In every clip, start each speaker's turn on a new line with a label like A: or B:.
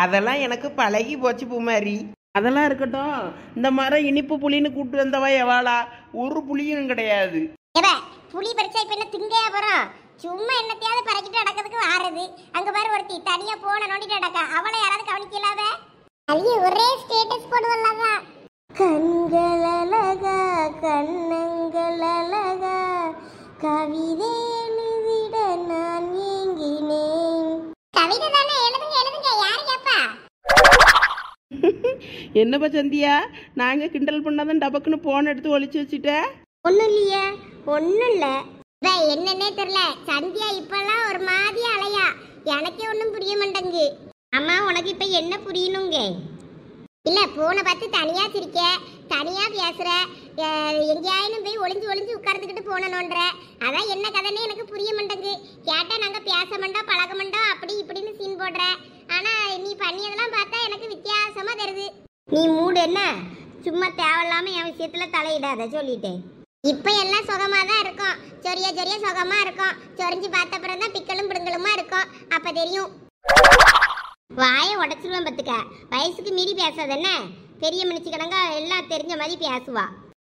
A: அதெல்லாம் எனக்கு பழகி போச்சு பூமாரி. அதெல்லாம் இருக்கட்டும். இந்த மாதிரி இனிப்பு புளின்னு கூப்பிட்டு வந்தவா எவாளா? ஒரு புளியும் கிடையாது.
B: புளி பறிச்சா இப்ப என்ன திங்கையா போறோம்? சும்மா என்னத்தையாவது பறக்கிட்டு நடக்கிறதுக்கு வாரது. அங்க பாரு ஒருத்தி தனியா போன நோண்டிட்டு நடக்கா. அவளை யாராவது கவனிக்கலாத? அது ஒரே ஸ்டேட்டஸ் போடுவல்லவா? கண்கள் அழகா கண்ணங்கள் அழகா கவிதை எழுதிட நான் ஏங்கினேன். கவிதை தானே? எழுதுங்க எழுதுங்க. யாரு கேப்பா?
A: என்னப்பா சந்தியா, நாங்க கிண்டல் பண்ணாதான் டபக்குன்னு போன் எடுத்து ஒளிச்சு வச்சுட்ட.
B: ஒன்னும் இல்லையே, ஒன்னும் இல்ல. என்னன்னே தெரியல, சந்தியா இப்பெல்லாம் ஒரு மாதிரி அலையா. எனக்கே ஒன்றும் புரிய மாட்டேங்கு. அம்மா உனக்கு இப்ப என்ன புரியணுங்க? இல்ல போனை பார்த்து தனியா சிரிக்க, தனியா பேசுற, எங்கேயாயினும் போய் ஒளிஞ்சு ஒளிஞ்சு உட்கார்ந்துக்கிட்டு போனோன்ற. அதான் என்ன கதைன்னு எனக்கு புரிய மாட்டேங்கு. கேட்டா நாங்க பேச மாட்டோம் பழக மாட்டோம் அப்படி இப்படின்னு சீன் போடுற. ஆனா நீ பண்ணியதெல்லாம் பார்த்தா எனக்கு வித்தியாசமா தருது. நீ மூடு என்ன, சும்மா தேவையில்லாம என் விஷயத்துல தலையிடாத சொல்லிட்டேன். இப்ப எல்லாம் சுகமா தான் இருக்கும். சொரிய சொரிய சுகமா இருக்கும். சொரிஞ்சு பார்த்த அப்புறம் தான் பிக்கலும் பிடுங்கலுமா இருக்கும். அப்ப தெரியும். வாயை உடச்சிருவேன் பத்துக்க. வயசுக்கு மீறி பேசாத என்ன. பெரிய மனுஷி கணங்க எல்லாம் தெரிஞ்ச மாதிரி பேசுவா.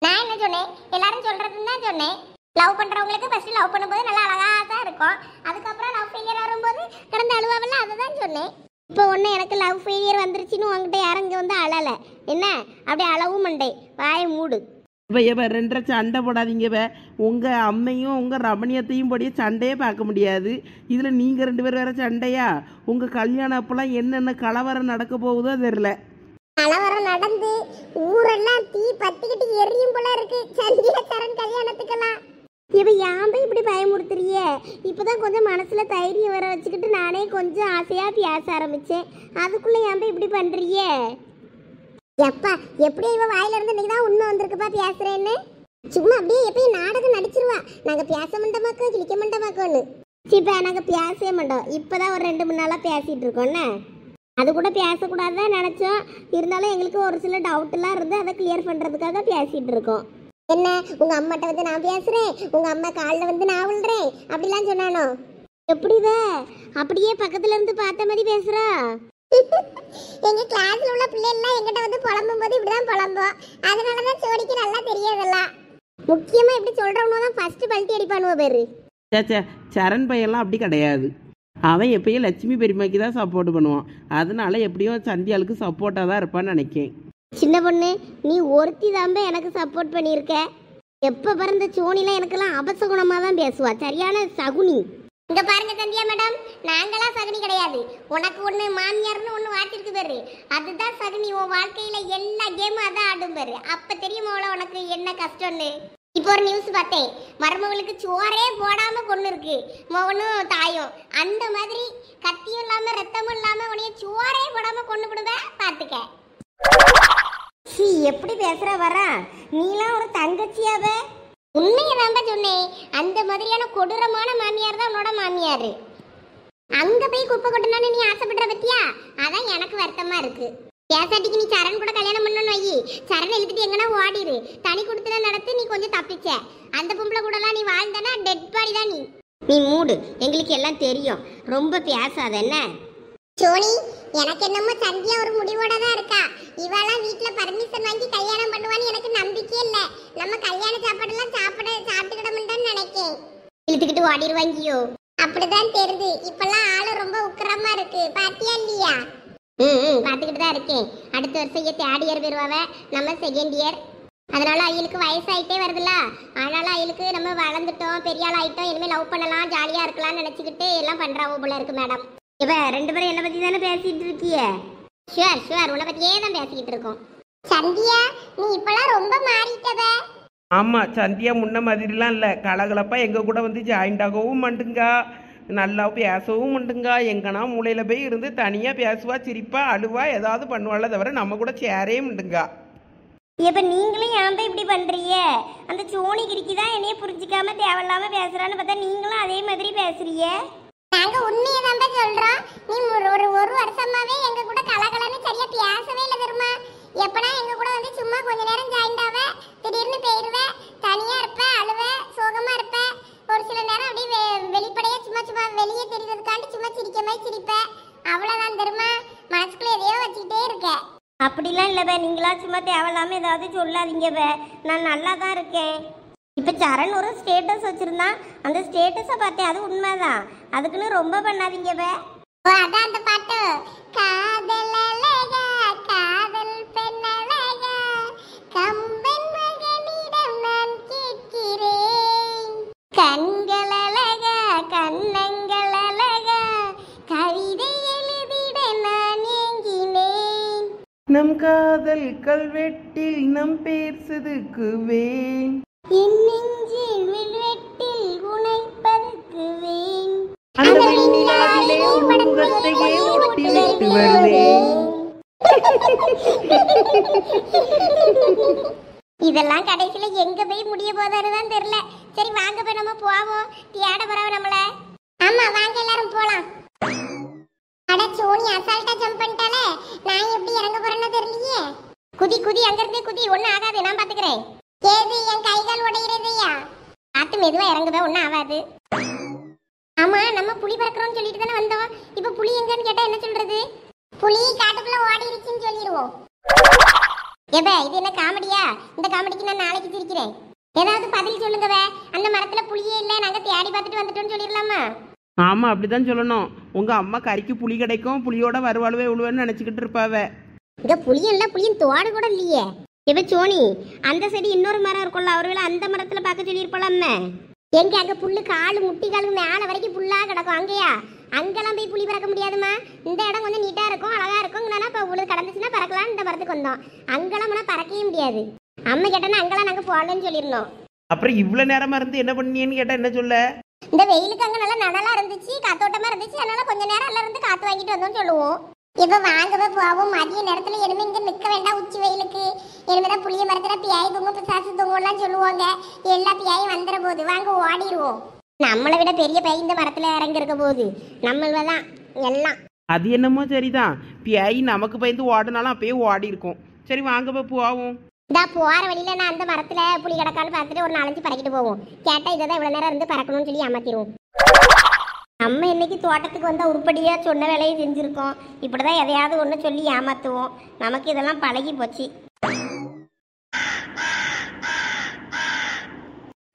B: நான் என்ன சொன்னேன்? எல்லாரும் சொல்றதுன்னு தான் சொன்னேன். லவ் பண்றவங்களுக்கு ஃபர்ஸ்ட் லவ் பண்ணும்போது நல்லா அழகா தான் இருக்கும். அதுக்கப்புறம் லவ் ஃபெயிலியர் வரும்போது கடந்த அழுவாவில் அதை தான் சொன்னேன். இப்போ ஒன்று எனக்கு லவ் ஃபெயிலியர் வந்துருச்சுன்னு உங்ககிட்ட யாரும் இங்கே வந்து அழலை என்ன? அப்படியே அளவும் மண்டே. வாயை மூடு.
A: இப்போ ரெண்டரை சண்டை போடாதீங்க. உங்கள் அம்மையும் உங்கள் ரமணியத்தையும் படிய சண்டையே பார்க்க முடியாது. இதில் நீங்கள் 2 பேர் வேற சண்டையா? உங்கள் கல்யாணம் அப்போலாம் என்னென்ன கலவரம் நடக்க போகுதோ தெரில.
B: கலவரம் நடந்து ஊரெல்லாம் தீ பத்திக்கிட்டு எரியும் போல இருக்கு. சந்தியா சரண் கல்யாணத்துக்கெல்லாம் இவ ஏன் போய் இப்படி பயமுறுத்துறிய? இப்போதான் கொஞ்சம் மனசுல தைரியம் வர வச்சுக்கிட்டு நானே கொஞ்சம் ஆசையா பேச ஆரம்பிச்சேன். அதுக்குள்ள ஏன் போய் இப்படி பண்றிய? எப்பா எப்படி இவ வாயில இருந்து இன்னைக்குதான் உண்மை வந்திருக்குப்பா பேசுறேன்னு. சும்மா அப்படியே எப்பயும் நாடகம் நடிச்சிருவா. நாங்க பேச மாட்டோமாக்கோ கிளிக்க மாட்டோமாக்கோன்னு. இப்ப நாங்க பேசவே மாட்டோம். இப்பதான் ஒரு 2-3 நாளா பேசிட்டு இருக்கோம்னு. அது கூட பேசக்கூடாதுதான் நினைச்சோம். இருந்தாலும் எங்களுக்கு ஒரு சில டவுட் எல்லாம் இருந்து அதை கிளியர் பண்றதுக்காக பேசிட்டு இருக்கோம். என்ன உங்க அம்மாட்ட வந்து நான் பேசுறேன், உங்க அம்மா காலில் வந்து நான் விழுறேன் அப்படிலாம் சொன்னானோ? எப்படித அப்படியே பக்கத்துல இருந்து பார்த்த மாதிரி பேசுறா? எங்க கிளாஸ்ல உள்ள பிள்ளைகள் எங்கிட்ட வந்து புலம்பும் போது இப்படிதான் புலம்போம். அதனாலதான் சோடிக்கு நல்லா தெரியாதெல்லாம். முக்கியமா இப்படி சொல்றவங்க தான் ஃபர்ஸ்ட் பல்ட்டி அடிப்பானுவ பேரு.
A: சேச்சே, சரண் பையன்லாம் அப்படி கிடையாது. அவன் எப்பயும் லட்சுமி பெருமைக்கு தான் சப்போர்ட் பண்ணுவான். அதனால எப்படியும் சந்தியாளுக்கு சப்போர்ட்டாக தான் இருப்பான்னு நினைக்கேன்.
B: சின்ன பொண்ணு நீ ஒருத்தி தாம்ப எனக்கு சப்போர்ட் பண்ணியிருக்க. எப்போ பிறந்த சோனிலாம் எனக்கெல்லாம் அபசகுணமாக தான் பேசுவா. சரியான சகுனி. இங்க பாருங்க சந்தியா மேடம், நாங்களாம் சகுனி கிடையாது. உனக்கு ஒன்று மாமியார்னு ஒன்று வாட்டிருக்கு பேரு, அதுதான் சகுனி. உன் வாழ்க்கையில எல்லா கேமும் அதான் ஆடும் பேரு. அப்ப தெரியுமா உனக்கு என்ன கஷ்டம்னு? இப்போ ஒரு நியூஸ் பார்த்தேன். மருமகளுக்கு சோறே போடாம பொண்ணு இருக்கு, மகனும் தாயும். அந்த மாதிரி கத்தியும் இல்லாம ரத்தமும் இல்லாம உனைய சோறே போடாம கொண்டு விடுவேன் பார்த்துக்க. எப்படி பேசுற வர? நீலாம் ஒரு தங்கச்சியாவ? உண்மையதான்பா சொன்னேன். அந்த மாதிரியான கொடூரமான மாமியார் தான் உன்னோட மாமியாரு. அங்க போய் குப்பை கொட்டணும்னு நீ ஆசைப்படுற பத்தியா? அதான் எனக்கு வருத்தமா இருக்கு. பேசாட்டிக்கு நீ சரண் கூட கல்யாணம் பண்ணணும் வை. சரண் இழுத்துட்டு எங்கன்னா ஓடிடு. தனி கொடுத்துல நடத்து. நீ கொஞ்சம் தப்பிச்ச. அந்த பொம்பளை கூடலாம் நீ வாழ்ந்தனா டெட் பாடி தான் நீ. நீ மூடு, எங்களுக்கு எல்லாம் தெரியும். ரொம்ப பேசாத என்ன சோனி. எனக்கு என்னமோ சந்தியா ஒரு முடிவோட தான் இருக்கா. இவெல்லாம் வீட்டுல பர்மிஷன் வாங்கி கல்யாணம் பண்ணுவான்னு எனக்கு நம்பிக்கையே இல்லை. நம்ம கல்யாண சாப்பாடெல்லாம் சாப்பிட்டுக்கிட மாட்டோம்னு நினைக்கேன். இழுத்துக்கிட்டு ஓடிடுவாங்கியோ? அப்படிதான் தெரியுது. இப்பெல்லாம் ஆளு ரொம்ப உக்கிரமா இருக்கு. பாத்தியா இல்லையா? பாத்துக்கிட்டு தான் இருக்கேன். அடுத்த வருஷம் தேர்ட் இயர் போயிருவாவ, நம்ம செகண்ட் இயர். அதனால அவளுக்கு வயசாயிட்டே வருதுல்ல. அதனால அவளுக்கு நம்ம வளர்ந்துட்டோம், பெரிய ஆள் ஆயிட்டோம், இனிமேல் லவ் பண்ணலாம், ஜாலியா இருக்கலாம்னு நினைச்சுக்கிட்டு எல்லாம் பண்றாவோ போல இருக்கு மேடம். இப்ப 2 பேரும் என்ன பத்தி தானே பேசிட்டு இருக்கிய? ஷுவர் ஷுவர், உன்னை பத்தியே தான் பேசிக்கிட்டு இருக்கோம். சந்தியா நீ இப்பெல்லாம் ரொம்ப மாறிட்டவ.
A: ஆமாம், சந்தியா முன்ன மாதிரிலாம் இல்லை. கலகலப்பாக எங்கள் கூட வந்து ஜாயிண்ட் ஆகவும் மாட்டுங்கா, நல்லா பேசவும் மாட்டுங்கா. எங்கன்னா மூளையில் போய் இருந்து தனியாக பேசுவா, சிரிப்பா, அழுவா, ஏதாவது பண்ணுவாள். தவிர நம்ம கூட சேரவே மாட்டுங்கா.
B: இப்ப நீங்களும் ஏன் இப்படி பண்றீங்க? அந்த சோனி கிரிக்கி தான் என்னைய புரிஞ்சிக்காம தேவையில்லாம பேசுறான்னு பார்த்தா நீங்களும் அதே மாதிரி பேசுறீங்க. நாங்க உண்மையை தான் சொல்றோம். நீ ஒரு வருஷமாவே எங்க கூட கலகலன்னு சரியா பேசவே இல்லை தெரியுமா? எப்பனா எங்க கூட வந்து சும்மா கொஞ்ச நேரம் ஜாயிண்ட் ஆவ, திடீர்னு போயிருவ, தனியா இருப்ப, அழுவ, சோகமா இருப்ப. ஒரு சில நேரம் அப்படியே வெளிப்படையா சும்மா வெளியே தெரியறதுக்காண்டி சும்மா சிரிக்க மாதிரி சிரிப்ப. அவ்வளவுதான் தெரியுமா? மனசுக்குள்ள எதையோ வச்சுக்கிட்டே இருக்க.
C: அப்படிலாம் இல்லை பே, நீங்களா சும்மா தேவையில்லாம ஏதாவது சொல்லாதீங்க பே, நான் நல்லா தான் இருக்கேன். இப்போ சரண் ஒரு ஸ்டேட்டஸ் வச்சிருந்தான், அந்த ஸ்டேட்டஸை பார்த்தேன், அது உண்மைதான். அதுக்குன்னு ரொம்ப பண்ணாதீங்க பே.
B: ஓ, அதான் அந்த பாட்டு. காதல் அழகா காதல் பெண்ணழகா கம்பன் மகனிடம் நான் கேட்கிறேன். கண்கள் அழகா கண்ணங்கள் அழகா கவிதை எழுதிட நான் ஏங்கினேன்.
A: நம் காதல் கல்வெட்டில் நம் பேர் செதுக்குவேன்.
B: என் நெஞ்சில் வில்வெட்டில் உனை பதுக்குவேன்.
A: அந்த வெண்ணிலாவிலே உன் முகத்தையே ஒட்டி விட்டு வருவேன்.
B: இதெல்லாம் கடைசியில எங்க போய் முடிய போதாருதான் தெரியல. சரி வாங்க போய் நம்ம போவோம். தேட போறவ நம்மள. ஆமா வாங்க எல்லாரும் போலாம். அட சோனி அசால்ட்டா ஜம்ப் பண்ணிட்டாலே. நான் எப்படி இறங்க போறேன்னு தெரியலையே. குதி குதி அங்க இருந்து குதி, ஒண்ணு ஆகாது, நான் பாத்துக்கிறேன். ஏது என் கைகால் உடையிறதையா? பார்த்து மெதுவா இறங்குவே, ஒன்னும் ஆகாது. ஆமா நம்ம புலி பறக்கிறோம்னு சொல்லிட்டு தானே வந்தோம். இப்ப புலி எங்கன்னு கேட்டா என்ன சொல்றது? புலி காட்டுக்குள்ள ஓடிருச்சுன்னு சொல்லிடுவோம். ஏபே இது என்ன காமெடியா? இந்த காமெடிக்கு நான் நாளைக்கு சிரிக்கிறேன். ஏதாவது பதில் சொல்லுங்கவே. அந்த மரத்துல புளியே இல்லை, நாங்க தேடி பார்த்துட்டு வந்துட்டோம்னு சொல்லிடலாமா?
A: ஆமாம், அப்படிதான் சொல்லணும். உங்கள் அம்மா கறிக்கு புளி கிடைக்கும், புளியோட வருவாளுவே உழுவேன்னு நினச்சிக்கிட்டு இருப்பாவ.
B: இங்க புளியும் இல்லை, புளியும் தோடு கூட இல்லையே.
C: இப்போ சோனி அந்த சைடு இன்னொரு மரம் இருக்கும்ல, அவர்வேளை அந்த மரத்தில் பார்க்க சொல்லியிருப்பலாமே.
B: எங்க அங்க புல்லு காலு முட்டி காலுக்கு மேல வரைக்கும் புல்லா கிடக்கும். அங்கேயா? அங்கெல்லாம் போய் புளி பறக்க முடியாதுமா. இந்த இடம் கொஞ்சம் நீட்டா இருக்கும், அழகா இருக்கும். இப்போ உங்களுக்கு கடந்துச்சுன்னா பறக்கலாம். இந்த மரத்துக்கு வந்தோம். அங்கெல்லாம் போனா பறக்கவே முடியாது. அம்மா கேட்டோன்னா அங்கெல்லாம் நாங்க போகலன்னு சொல்லிடணும்.
A: அப்புறம் இவ்வளோ நேரமாக இருந்து என்ன பண்ணியேன்னு கேட்டால் என்ன சொல்ல?
B: இந்த வெயிலுக்கு அங்க நல்லா நனலா இருந்துச்சு, காத்தோட்டமா இருந்துச்சு. அதனால கொஞ்ச நேரம் எல்லாம் இருந்து காத்து வாங்கிட்டு வந்தோம்னு சொல்லுவோம். இப்ப வாங்கவே போவோம். மதிய நேரத்துல இனிமே இங்க நிக்க வேண்டாம். உச்சி வெயிலுக்கு இனிமேதான் புளிய மரத்துல பியாய் தூங்க பிசாசு தூங்கலாம் சொல்லுவாங்க. எல்லா பியாயும் வந்துட போகுது. வாங்க ஓடிடுவோம். நம்மளை விட பெரிய பையன் இந்த மரத்துல இறங்கி இருக்க போகுது. நம்மளதான் எல்லாம்.
A: அது என்னமோ சரிதான். பியாயி நமக்கு பயந்து ஓடினாலும் அப்பயே ஓடி இருக்கும். சரி வாங்க போய் போவோம்.
B: இதா போற வழியில நான் அந்த மரத்துல புளி கிடக்கான்னு பார்த்துட்டு ஒரு 4-5 பறக்கிட்டு போவோம். கேட்டா இதான் இவ்வளவு நேரம் இருந்து பறக்கணும்னு சொல்லி ஏமாத்திடுவோம்.
C: நம்ம இன்னைக்கு தோட்டத்துக்கு வந்தால் உருப்படியாக சொன்ன வேலையை செஞ்சுருக்கோம். இப்படி தான் எதையாவது ஒன்று சொல்லி ஏமாற்றுவோம். நமக்கு இதெல்லாம் பழகி போச்சு.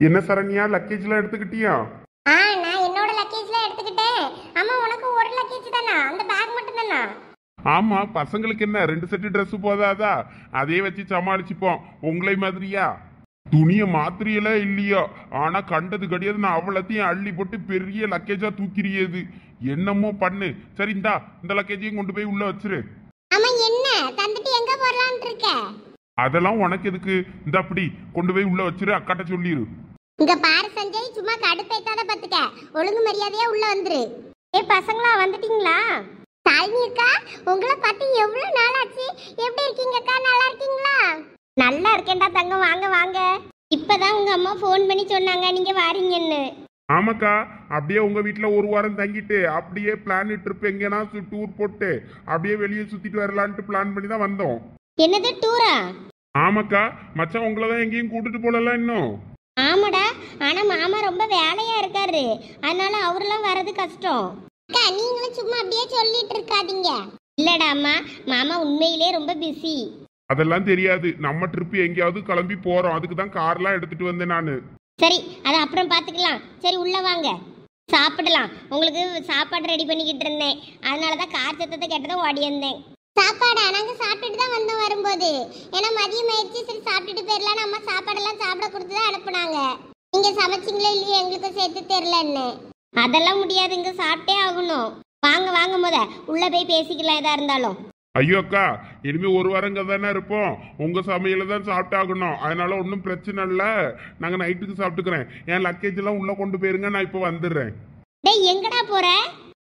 D: என்ன சரண்யா, லக்கேஜ்லாம் எடுத்துக்கிட்டியா?
B: நான் என்னோட லக்கேஜ்லாம் எடுத்துக்கிட்டேன். அம்மா உனக்கு ஒரு லக்கேஜ் தானா? அந்த பேக் மட்டும் தானா?
D: ஆமா, பசங்களுக்கு என்ன 2 செட்டு ட்ரெஸ் போதாதா? அதே வச்சு சமாளிச்சுப்போம். உங்களை மாதிரியா துணியை மாத்திரியல இல்லையோ, ஆனா கண்டது கிடையாது. நான் அவ்வளோத்தையும் அள்ளி போட்டு பெரிய லக்கேஜா தூக்கிறியது. என்னமோ பண்ணு. சரி இந்தா, இந்த லக்கேஜையும் கொண்டு போய் உள்ள வச்சிரு.
B: அம்மா என்ன தந்துட்டு எங்க போறலாம்னு இருக்க?
D: அதெல்லாம் உனக்கு எதுக்கு? இந்த அப்படி கொண்டு போய் உள்ள வச்சிரு, அக்காட்ட சொல்லிரு.
B: இங்க பாரு சஞ்சய், சும்மா கடுப்பேத்தாத பத்துக்க. ஒழுங்கு மரியாதையா உள்ள வந்துரு.
C: பசங்களா வந்துட்டீங்களா?
B: சாலினிக்கா, உங்களை பார்த்து எவ்வளவு நாள் ஆச்சு. எப்படி இருக்கீங்கக்கா? நல்லா இருக்கீங்களா?
C: நல்லா இருக்கேன்டா தங்கம், வாங்க வாங்க. இப்பதான் உங்க அம்மா ஃபோன் பண்ணி சொன்னாங்க நீங்க வாரீங்கன்னு.
D: ஆமாக்கா, அப்படியே உங்க வீட்டுல ஒரு வாரம் தங்கிட்டு அப்படியே பிளான் ட்ரிப் எங்கன்னா டூர் போட்டு அப்படியே வெளியே சுத்திட்டு வரலான்ட்டு பிளான் பண்ணி தான் வந்தோம்.
C: என்னது டூரா?
D: ஆமாக்கா, மச்சான் உங்களை தான் எங்கேயும் கூட்டிட்டு போடலாம் இன்னும்.
C: ஆமாடா, ஆனா மாமா ரொம்ப வேலையா இருக்காரு, அதனால அவரெல்லாம் வர்றது கஷ்டம்.
B: அக்கா நீங்களும் சும்மா அப்படியே சொல்லிட்டு இருக்காதீங்க.
C: இல்லடா அம்மா, மாமா உண்மையிலே ரொம்ப பிஸி.
D: அதெல்லாம் தெரியாது. நம்ம ட்ரிப் எங்கேயாவது கிளம்பி போறோம். அதுக்கு தான் கார்லாம் எடுத்துட்டு வந்தேன் நானு.
C: சரி, அதை அப்புறம் பார்த்துக்கலாம். சரி உள்ள வாங்க, சாப்பிடலாம். உங்களுக்கு சாப்பாடு ரெடி பண்ணிக்கிட்டு இருந்தேன், அதனால தான் கார் சத்தத்தை கேட்டதும் ஓடி வந்தேன்.
B: சாப்பாடா? நாங்க சாப்பிட்டுட்டு தான் வந்தோம் வரும்போது. ஏன்னா மதியம் ஆயிடுச்சு, சரி சாப்பிட்டுட்டு போயிடலாம். அம்மா சாப்பாடெல்லாம் சாப்பிட கொடுத்து தான் அனுப்புனாங்க. நீங்க சமைச்சிங்களா இல்லையா எங்களுக்கு சேர்த்து தெரியலன்னு.
C: அதெல்லாம் முடியாது, இங்க சாப்பிட்டே ஆகணும். வாங்க வாங்க, முத உள்ள போய் பேசிக்கலாம் எதா இருந்தாலும்.
D: ஐயோ அக்கா, இனிமே ஒரு வாரம் இங்க தானே இருப்போம். உங்க சமையல தான் சாப்பிட்டாகணும். அதனால ஒன்றும் பிரச்சனை இல்லை. நாங்க நைட்டுக்கு சாப்பிட்டுக்கிறேன். என் லக்கேஜ் எல்லாம் உள்ள கொண்டு போயிருங்க, நான் இப்போ வந்துடுறேன்.
C: டேய் எங்கடா போற?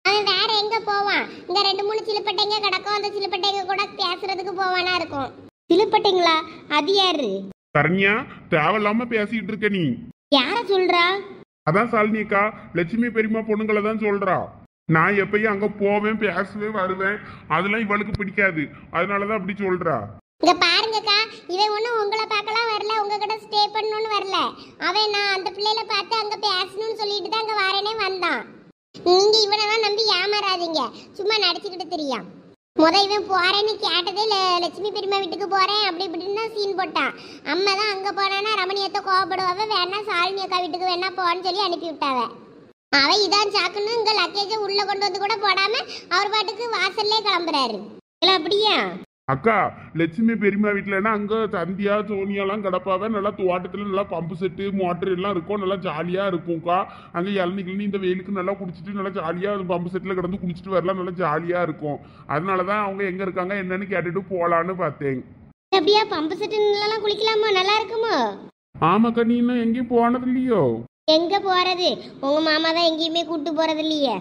B: அவன் வேற எங்க போவான்? இந்த 2-3 சிலுப்பட்டைங்க கிடக்கும். அந்த சிலுப்பட்டைங்க கூட பேசுறதுக்கு போவானா இருக்கும்.
C: சிலுப்பட்டிங்களா? அது யாரு?
D: சரண்யா, தேவையில்லாம பேசிட்டு இருக்க நீ.
C: யார சொல்றா?
D: அதான் சாலினிக்கா, லட்சுமி பெரியம்மா பொண்ணுங்களை தான் சொல்றா. நான் எப்பயும் அங்க போவேன், பேசுவேன், வருவேன். அதெல்லாம் இவளுக்கு பிடிக்காது. அதனாலதான் அப்படி சொல்றா.
B: இங்க பாருங்கக்கா, இவன் ஒன்றும் உங்களை பார்க்கலாம் வரல, உங்ககிட்ட ஸ்டே பண்ணணும்னு வரல. அவன் நான் அந்த பிள்ளையில பார்த்து அங்க பேசணும்னு சொல்லிட்டு தான் அங்க வரேனே வந்தான். நீங்க இவனெல்லாம் நம்பி ஏமாறாதீங்க, சும்மா நடிச்சுக்கிட்டு தெரியும். இவன் போறேன்னு கேட்டதே லட்சுமி பெரியம்மா வீட்டுக்கு போறேன் அப்படி இப்படின்னு தான் சீன் போட்டான். அம்மா தான் அங்க போனானா ரமணியத்தை கோவப்படுவாவ, வேணா சாலினி அக்கா வீட்டுக்கு வேணா போன்னு சொல்லி அனுப்பி விட்டாவ. அவன் இதான் சாக்குன்னு இங்க லக்கேஜை உள்ள கொண்டு வந்து கூட போடாம அவர் பாட்டுக்கு வாசல்லே கிளம்புறாரு. இல்லை அப்படியா
D: அக்கா? லட்சுமி பெரியம்மா வீட்டுலன்னா அங்க சந்தியா சோனியாலாம் கிடப்பாவ, நல்லா தோட்டத்துல நல்லா பம்பு செட்டு மோட்டர் எல்லாம் இருக்கும், நல்லா ஜாலியா இருக்கும்க்கா. அங்க இளநீ இந்த வெயிலுக்கு நல்லா குடிச்சிட்டு நல்லா ஜாலியா பம்பு செட்ல கிடந்து குடிச்சிட்டு வரலாம், நல்லா ஜாலியா இருக்கும். அதனாலதான் அவங்க எங்க இருக்காங்க என்னன்னு கேட்டுட்டு போலான்னு பார்த்தேன்.
B: அப்படியா? பம்பு செட்டுலாம் குளிக்கலாமா? நல்லா இருக்குமோ?
D: ஆமாக்கா, நீ இன்னும் எங்கேயும் போனது இல்லையோ?
B: எங்க போறது, உங்க மாமா தான் எங்கேயுமே கூட்டு போறது இல்லையே.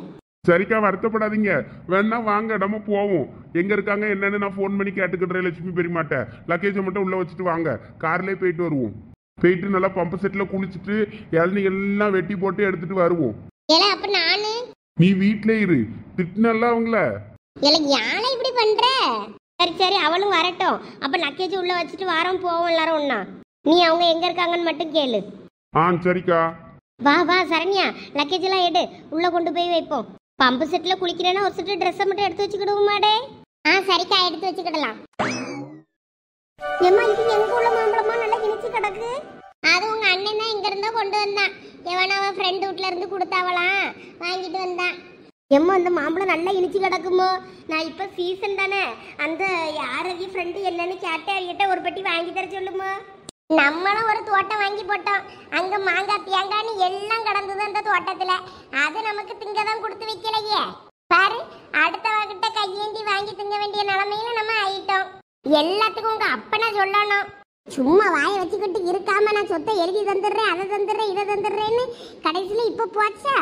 D: சரிக்கா, வருத்தப்படாதீங்க. வேணா வாங்க, நம்ம போவோம். எங்க இருக்காங்க என்னன்னு நான் ஃபோன் பண்ணி கேட்டுக்கிட்டேன் லட்சுமி பெரியமாட்ட. லக்கேஜை மட்டும் உள்ள வச்சுட்டு வாங்க, கார்லயே போயிட்டு வருவோம். போயிட்டு நல்லா பம்பு செட்ல குளிச்சுட்டு இளநீ எல்லாம் வெட்டி போட்டு எடுத்துட்டு வருவோம்.
B: ஏல அப்ப நானு?
D: நீ வீட்ல இரு, திட்டினல்ல அவங்கள.
B: ஏல யானை இப்படி பண்ற? சரி சரி, அவளும் வரட்டும். அப்ப லக்கேஜ் உள்ள வச்சுட்டு வாரம் போவோம் எல்லாரும் ஒண்ணா. நீ அவங்க எங்க இருக்காங்கன்னு மட்டும் கேளு.
D: சரிக்கா.
B: வா வா சரண்யா, லக்கேஜ் எல்லாம் எடு, உள்ள கொண்டு போய் வைப்போம். பம்பு செட்ல குளிக்கிறேன்னா ஒரு செட்டு ட்ரெஸ்ஸை மட்டும் எடுத்து வச்சுக்கிடுவோமாடே. சரிக்கா, எடுத்து வச்சுக்கிடலாம். ஏம்மா இது எங்க உள்ள மாம்பழமா நல்லா இனிச்சு கிடக்கு? அது உங்க அண்ணன் தான் இங்க இருந்தா கொண்டு வந்தான். எவனா அவன் ஃப்ரெண்ட் வீட்ல இருந்து கொடுத்தாவலாம், வாங்கிட்டு வந்தான். எம்மா இந்த மாம்பழம் நல்லா இனிச்சு கிடக்குமோ? நான் இப்ப சீசன் தானே, அந்த யாரதி ஃப்ரெண்டு என்னன்னு கேட்டேன், அவகிட்ட ஒரு பெட்டி வாங்கி தர சொல்லுமா. நம்மளும் ஒரு தோட்டம் வாங்கி போட்டோம், அங்க மாங்காய் தேங்காய்னு எல்லாம் கடந்தது அந்த தோட்டத்துல. அது நமக்கு திங்கதான் கொடுத்து வைக்கலையே பாரு. அடுத்தவகிட்ட கையேந்தி வாங்கி திங்க வேண்டிய நிலைமையில நம்ம ஆயிட்டோம். எல்லாத்துக்கும் உங்க அப்பனா சொல்லணும். சும்மா வாயை வச்சுக்கிட்டு இருக்காம நான் சொத்தை எழுதி தந்துடுறேன், அதை தந்துடுறேன், இதை தந்துடுறேன்னு கடைசியில இப்ப போச்சா.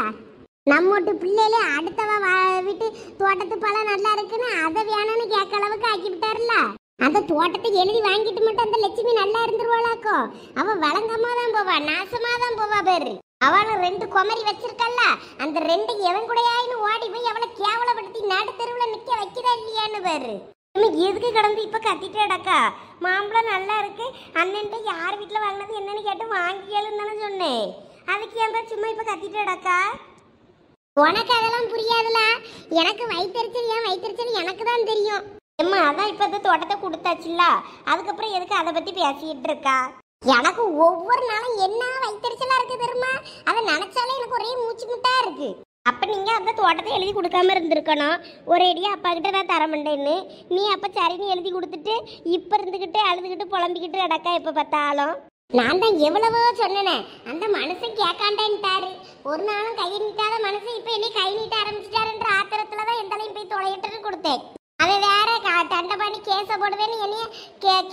B: நம்மோட்டு பிள்ளையில அடுத்தவ வீட்டு தோட்டத்து பழம் நல்லா இருக்குன்னு அதை வேணும்னு கேட்க அளவுக்கு ஆக்கி விட்டாருல. அந்த தோட்டத்தை எழுதி வாங்கிட்டு மட்டும் அந்த லட்சுமி நல்லா இருந்துருவாளாக்கோ? அவ வழங்கமா தான் போவா, நாசமா தான் போவா பேரு. அவளும் 2 குமரி வச்சிருக்கல்ல, அந்த 2 எவன் கூடயாயின்னு ஓடி போய் அவளை கேவலப்படுத்தி நடு தெருவுல நிக்க வைக்கிறா இல்லையான்னு பேரு. எதுக்கு கடந்து இப்ப கத்திட்டேடாக்கா? மாம்பழம் நல்லா இருக்கு, அண்ணன்ட்ட யார் வீட்டுல வாங்கினது என்னன்னு கேட்டு வாங்கிக்கலுன்னு தானே சொன்னேன். அதுக்கு ஏன்பா சும்மா இப்ப கத்திட்டேடாக்கா? உனக்கு அதெல்லாம் புரியாதுல, எனக்கு வயிற்றுச்சல், ஏன் வயிற்றுச்சல் எனக்கு தான் தெரியும். அம்மா அதான் இப்ப இந்த தோட்டத்தை கொடுத்தாச்சுல்ல, அதுக்கப்புறம் எதுக்கு அதை பத்தி பேசிட்டு இருக்கா? எனக்கு ஒவ்வொரு நாளும் என்ன வயிற்றுச்சலா இருக்கு தெரியுமா? அதை நினைச்சாலே எனக்கு ஒரே மூச்சு முட்டா இருக்கு. அப்ப நீங்க அந்த தோட்டத்தை எழுதி கொடுக்காம இருந்திருக்கணும். ஒரேடியா அப்பா கிட்ட நான் தர மாட்டேன்னு நீ அப்ப சரின்னு எழுதி கொடுத்துட்டு இப்ப இருந்துகிட்டு அழுதுகிட்டு புலம்பிக்கிட்டு அடக்கா எப்ப பார்த்தாலும். நான் தான் எவ்வளவோ சொன்னேன், அந்த மனுஷன் கேட்காண்டேன்ட்டாரு. ஒரு நாளும் கையை நீட்டாத மனுஷன் இப்ப என்னை கை நீட்ட ஆரம்பிச்சிட்டாருன்ற ஆத்திரத்துலதான் எந்தாலையும் போய் தொலையிட்டு கொடுத்தேன். அவன் வேற தண்டை பண்ணி கேஸை போடுவேன்னு என்னைய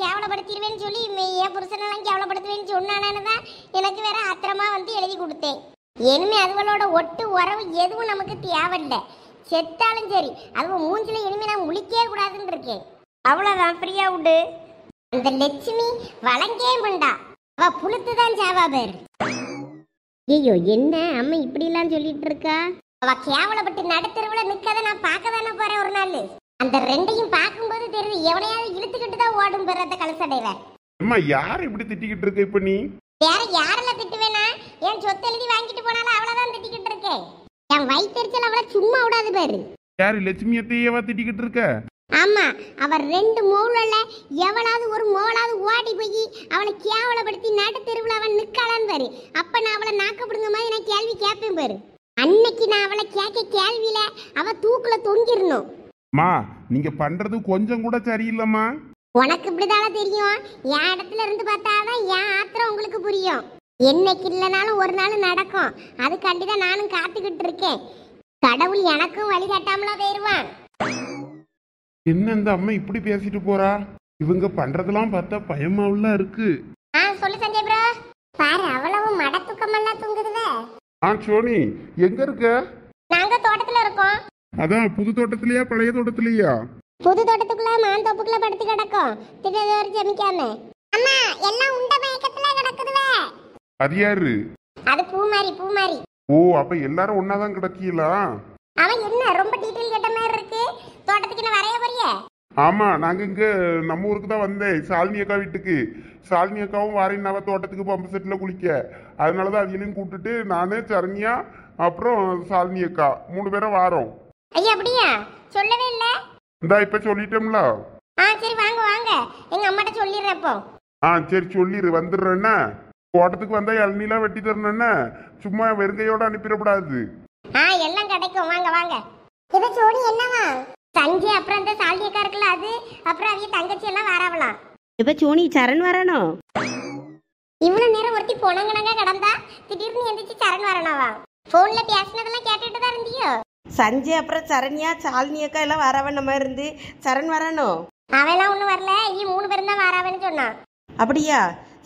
B: கேவலப்படுத்திடுவேன்னு சொல்லி என் புருஷனெல்லாம் கேவலப்படுத்துவேன்னு சொன்னானு தான் எனக்கு வேற ஆத்திரமா வந்து எழுதி கொடுத்தேன். இனிமே அதுகளோட ஒட்டு உறவு எதுவும் நமக்கு தேவையில்லை. செத்தாலும் சரி, அதுவும் மூஞ்சில இனிமே நான் முழிக்கவே கூடாதுன்னு இருக்கேன். அவ்வளவுதான், ஃப்ரீயா விடு. அந்த லட்சுமி வழங்கே முண்டா, அவ புளுத்துதான் ஜாவா பேர். ஐயோ என்ன அம்மா இப்படி எல்லாம் சொல்லிட்டு இருக்கா? அவ கேவலப்பட்டு நடுத்தருவுல நிக்கத நான் பார்க்க தானே போறேன் ஒரு நாள். அந்த 2ஐயும் பார்க்கும்போது தெரியுது, எவனையாவது இழுத்துக்கிட்டு தான் ஓடும் பேர் அந்த கலசடையில.
D: அம்மா யார் இப்படி திட்டிக்கிட்டு இருக்க இப்ப நீ?
B: வேற யாரெல்லாம் திட்டுவேனா? என் சொத்து எழுதி வாங்கிட்டு போனாலும் அவ்வளவுதான் திட்டிக்கிட்டு இருக்கேன். என் வயிற்றுச்சல் அவளை சும்மா விடாது பேரு.
D: யாரு லட்சுமியத்தையவா திட்டிக்கிட்டு இருக்க?
B: ஆமா, அவர் 2 மோளல எவளாவது ஒரு மோளாவது ஓடி போய் அவளை கேவலப்படுத்தி நடு தெருவில் அவன் நிற்கலான்னு பாரு. அப்ப நான் அவளை நாக்கப்படுங்க மாதிரி நான் கேள்வி கேட்பேன் பாரு. அன்னைக்கு நான் அவளை கேட்க கேள்வியில அவ தூக்குல தொங்கிடணும்.
D: மா நீங்க பண்றது கொஞ்சம் கூட சரியில்லைம்மா.
B: உனக்கு இப்படிதான தெரியும், என் இடத்துல இருந்து பார்த்தாதான் என் ஆத்திரம் உங்களுக்கு புரியும். என்னைக்கு இல்லைனாலும் ஒரு நாள் நடக்கும், அதுக்காண்டிதான் நானும் காத்துக்கிட்டு இருக்கேன். கடவுள் எனக்கும் வழிகாட்டாமலா போயிருவான்.
D: என்ன இந்த அம்மா இப்படி பேசிட்டு போறா? இவங்க பண்றதெல்லாம் பார்த்தா பயமாவுல இருக்கு.
B: சொல்லு சஞ்சய் ப்ரோ. பாரு அவ்வளவு மடத்துக்கமெல்லாம் தூங்குதுவே.
D: சோனி எங்க இருக்க?
B: நாங்க தோட்டத்துல இருக்கோம்.
D: அதான் புது தோட்டத்திலயா பழைய தோட்டத்திலயா?
B: புது தோட்டத்துக்குள்ள மாந்தோப்புக்குள்ள படுத்து கிடக்கும், திடீர் ஜமிக்காம. அம்மா எல்லாம் உண்ட மயக்கத்துல கிடக்குதுவே.
D: அது யாரு?
B: அது பூமாரி. பூமாரி.
D: ஓ அப்ப எல்லாரும் ஒன்னாதான் கிடக்கீங்களா?
B: அவன் என்ன ரொம்ப டீடைல் கேட்ட மாதிரி இருக்கு. தோட்டத்துக்கு என்ன வரைய போறியே?
D: ஆமா, நாங்க இங்க நம்ம ஊருக்கு தான் வந்தேன், சாலினி அக்கா வீட்டுக்கு. சாலினி அக்காவும் வாரின் தோட்டத்துக்கு பம்பு செட்ல குளிக்க, அதனாலதான் அதையும் கூப்பிட்டுட்டு நானு சரண்யா அப்புறம் சாலினி அக்கா 3 பேரும் வாரோம்.
B: ஐயா அப்படியா? சொல்லவே இல்லை.
D: இந்தா இப்ப சொல்லிட்டோம்ல.
B: சரி வாங்க வாங்க, எங்க அம்மாட்ட சொல்லிடுறேன் இப்போ.
D: சரி சொல்லிடு வந்துடுறேன்னா. தோட்டத்துக்கு வந்தா இளநீலாம் வெட்டி தரணும்னா சும்மா வெறுங்கையோட அனுப்பிடக்கூடாது.
B: எல்லாம் கிடைக்கும், வாங்க வாங்க. இப்ப சோனி என்னவா? சஞ்சய் அப்புறம் இந்த சாலினியக்கா இருக்குல்ல அது, அப்புறம் அவங்க தங்கச்சி எல்லாம் வராவலாம்.
C: இப்ப சோனி சரண் வரணும்.
B: இவ்வளவு நேரம் ஒருத்தி பொணங்கணங்க கடந்தா திடீர்னு எந்திரிச்சு சரண் வரனாவா? போன்ல பேசினதெல்லாம் கேட்டுட்டு தான் இருந்தியோ?
C: சஞ்சய் அப்புறம் சரண்யா சாலினி அக்கா எல்லாம் வரவன் நம்ம இருந்து சரண் வரணும்.
B: அவெல்லாம் ஒண்ணும் வரல, இவ 3 பேரும் தான் வராவன்னு சொன்னான்.
C: அப்படியா?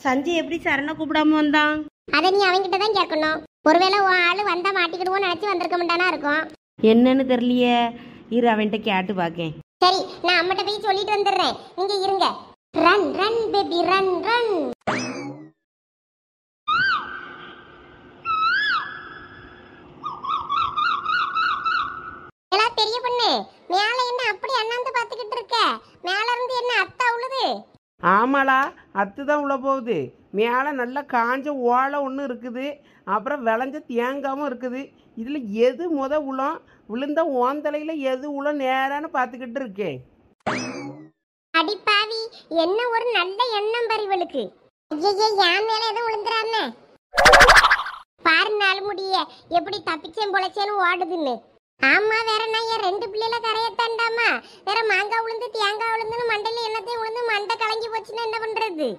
C: சஞ்சய் எப்படி சரணை கூப்பிடாம வந்தான்?
B: அதை நீ அவங்கிட்ட தான் கேட்கணும். ஒருவேளை உன் ஆளு வந்தா மாட்டிக்கிடுவோம் நினைச்சு வந்திருக்க மாட்டானா இருக்கும்.
C: என்னன்னு தெரியலையே, இரு அவன்கிட்ட கேட்டு பாக்கேன்.
B: சரி, நான் அம்மட்ட போய் சொல்லிட்டு வந்துடுறேன், நீங்க இருங்க. Run run baby run run. எல்லாம் பெரிய பொண்ணு, மேல என்ன அப்படி அண்ணாந்து பாத்துக்கிட்டு இருக்க? மேல இருந்து என்ன அத்தா உழுது?
A: ஆமாளா, அத்து தான் உள்ள போகுது. மேலே நல்லா காஞ்ச ஓலை ஒன்று இருக்குது, அப்புறம் விளைஞ்ச தேங்காவும் இருக்குது. இதில் எது உளம் விழுந்த ஓந்தலையில் எது உளம் நேரான்னு பார்த்துக்கிட்டு இருக்கேன்.
B: அடிப்பாவி, என்ன ஒரு நல்ல எண்ணம் பறிவளுக்கு. ஐயே, என் மேல எதுவும் விழுந்துறான்னு பாரு. நாள் முடிய எப்படி தப்பிச்சேன் பொழைச்சேன்னு ஓடுதுன்னு. ஆமா, வேற நான் என் 2 பிள்ளைல கரையத்தாண்டாமா? வேற மாங்காய் விழுந்து தேங்காய் விழுந்துன்னு மண்டையில என்னத்தையும் விழுந்து மண்டை கலங்கி போச்சுன்னா என்ன பண்றது?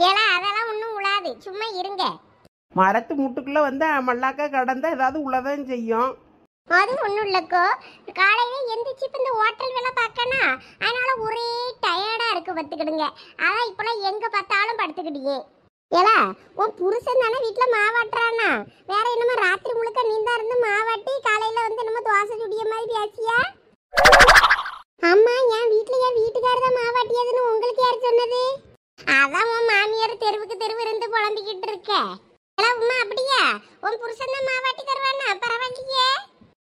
B: ஏலா அதெல்லாம் ஒன்றும் உழாது, சும்மா இருங்க.
A: மரத்து முட்டுக்குள்ளே வந்து மல்லாக்கா கடந்தா ஏதாவது உள்ளதான் செய்யும்.
B: அது ஒன்றும் இல்லைக்கோ, காலையில எந்திரிச்சு இப்போ இந்த ஹோட்டல் வேலை பார்க்கனா, அதனால ஒரே டயர்டா இருக்கு பார்த்துக்கிடுங்க. அதான் இப்போலாம் எங்க பார்த்தாலும் படுத்துக்கிட்டீங்க. ஏலா, உன் புருஷன் தானே வீட்டில் மாவாட்டுறானா? வேற என்னமோ ராத்திரி முழுக்க நீந்தா இருந்து மாவாட்டி காலையில வந்து என்னமோ தோசை சுடிய மாதிரி பேசியா? அம்மா, என் வீட்டுக்காரர் தான் மாவாட்டியதுன்னு உங்களுக்கு யார் சொன்னது? அதான் உன் மாமியார் தெருவுக்கு தெருவு இருந்து புலம்பிக்கிட்டு இருக்க. உமா அப்படியா? உன் புருஷன் தான் மாவாட்டி தருவானா? பரவாயில்லையே.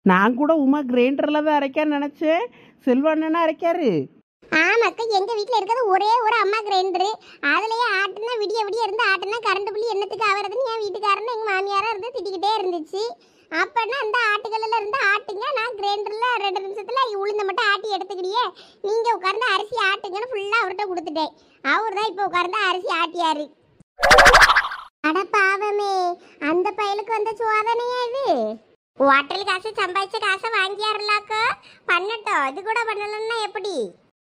A: நான் கூட உமா கிரைண்டரில் தான் அரைக்கான்னு நினச்சேன். செல்வண்ணனா அரைக்காரு.
B: ஆமாக்கா, எங்க வீட்டில் இருக்கிறது ஒரே ஒரு அம்மா கிரைண்டரு. அதுலயே ஆட்டுனா விடிய விடிய இருந்து ஆட்டுனா கரண்ட் புள்ளி என்னத்துக்கு ஆகிறதுன்னு என் வீட்டுக்காரன்னு எங்கள் மாமியாராக இருந்து திட்டிக்கிட்டே இருந்துச்சு. அப்போனா அந்த ஆட்டுகளில் இருந்து ஆட்டுங்க, நான் கிரைண்டரில் 2 நிமிஷத்தில் உளுந்த மட்டும் ஆட்டி எடுத்துக்கிட்டியே, நீங்கள் உட்கார்ந்து அரிசி ஆட்டுங்கன்னு ஃபுல்லாக அவர்கிட்ட கொடுத்துட்டேன். அவர் தான் இப்போ உட்கார்ந்து அரிசி ஆட்டியாரு. அட பாவமே, அந்த பயலுக்கு வந்த சோதனையா இது? ஹோட்டல் காசு சம்பாதிச்ச காசை வாங்கியாருலாக்கோ? பண்ணட்டும், இது கூட பண்ணலன்னா எப்படி?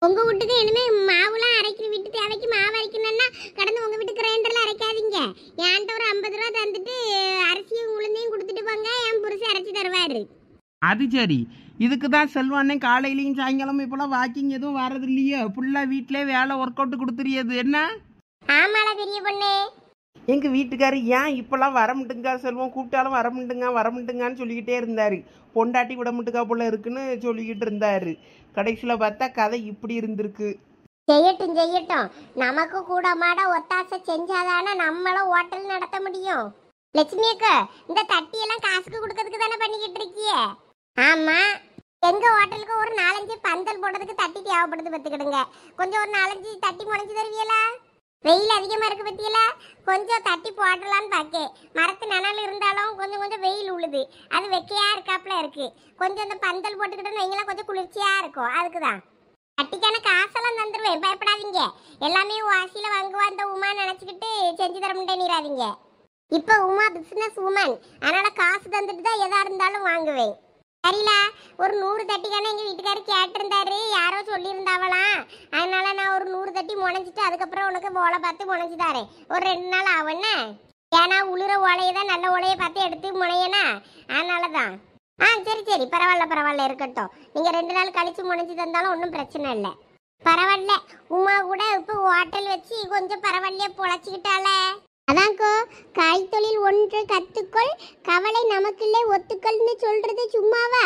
B: உங்க வீட்டுக்கு இனிமே மாவுலாம் அரைக்கிற வீட்டு தேவைக்கு மாவு அரைக்கணும்னா கடந்து உங்க வீட்டு கிரைண்டர்ல அரைக்காதீங்க. என்கிட்ட ஒரு 50 ரூபா தந்துட்டு அரிசியும் உளுந்தையும் கொடுத்துட்டு போங்க, என் புருஷன் அரைச்சி தருவாரு.
A: அது சரி, இதுக்கு தான் செல்வண்ணே காலையிலையும் சாயங்காலமும் இப்போலாம் வாக்கிங் எதுவும் வர்றது இல்லையோ? ஃபுல்லாக வீட்டிலே வேலை ஒர்க் அவுட் கொடுத்துறியது என்ன?
B: ஆமால பெரிய பொண்ணு,
A: எங்கள் வீட்டுக்காரு ஏன் இப்போலாம் வர முட்டுங்க செல்வம், கூப்பிட்டாலும் வர முட்டுங்கன்னு சொல்லிக்கிட்டே இருந்தார். பொண்டாட்டி விட முட்டுக்கா போல இருக்குன்னு சொல்லிக்கிட்டு இருந்தார். கடைசியில் பார்த்தா கதை இப்படி இருந்திருக்கு.
B: செய்யட்டும் செய்யட்டும், நமக்கு கூட மாட ஒத்தாசை செஞ்சாதானே நம்மளும் ஹோட்டல் நடத்த முடியும். லட்சுமி அக்கா, இந்த தட்டியெல்லாம் காசுக்கு கொடுக்கறதுக்கு தானே பண்ணிக்கிட்டு இருக்கியே? ஆமா, எங்க ஹோட்டலுக்கு ஒரு 4-5 பந்தல் போடுறதுக்கு தட்டி தேவைப்படுது பார்த்துக்கிடுங்க. கொஞ்சம் ஒரு 4-5 தட்டி முளைச்சு தருவியலா? வெயில் அதிகமா இருக்கு பத்தியில, கொஞ்சம் தட்டி போடலான்னு பாக்கே. மரத்து நிழல் இருந்தாலும் கொஞ்சம் கொஞ்சம் வெயில் உழுது, அது வெக்கையா இருக்காப்புல இருக்கு. கொஞ்சம் இந்த பந்தல் போட்டுக்கிட்டோன்னு வைங்களா, கொஞ்சம் குளிர்ச்சியா இருக்கும். அதுக்குதான் தட்டிக்கான காசெல்லாம் தந்துடுவேன், பயப்படாதீங்க. எல்லாமே வாசியில வாங்குவா இந்த உமா நினைச்சுக்கிட்டு செஞ்சு தர முடியாதீங்க. இப்ப உமா பிசினஸ் உமன், அதனால காசு தந்துட்டு தான் எதா இருந்தாலும் வாங்குவேன். சரில, ஒரு 100 தட்டிக்கான எங்க வீட்டுக்காரு கேட்டிருந்தாரு, யாரோ சொல்லியிருந்தாவலாம். அதனால நான் ஒரு 100 தட்டி முனைஞ்சிட்டு அதுக்கப்புறம் உனக்கு ஓலை பார்த்து முனைச்சு தாரேன். ஒரு 2 நாள் ஆகும்னா, ஏன்னா உளுற ஓலையை தான் நல்ல ஓலையை பார்த்து எடுத்து முனையனா, அதனாலதான். சரி சரி, பரவாயில்ல இருக்கட்டும். நீங்க 2 நாள் கழிச்சு முனைச்சு தந்தாலும் ஒன்றும் பிரச்சனை இல்லை. பரவாயில்ல, உமா கூட இப்போ ஹோட்டல் வச்சு கொஞ்சம் பரவாயில்லையே பொழைச்சிக்கிட்டால. அதான்க்கோ, கைத்தொழில் ஒன்று கத்துக்கொள், கவலை நமக்குள்ளே ஒத்துக்கள்னு சொல்றது சும்மாவா?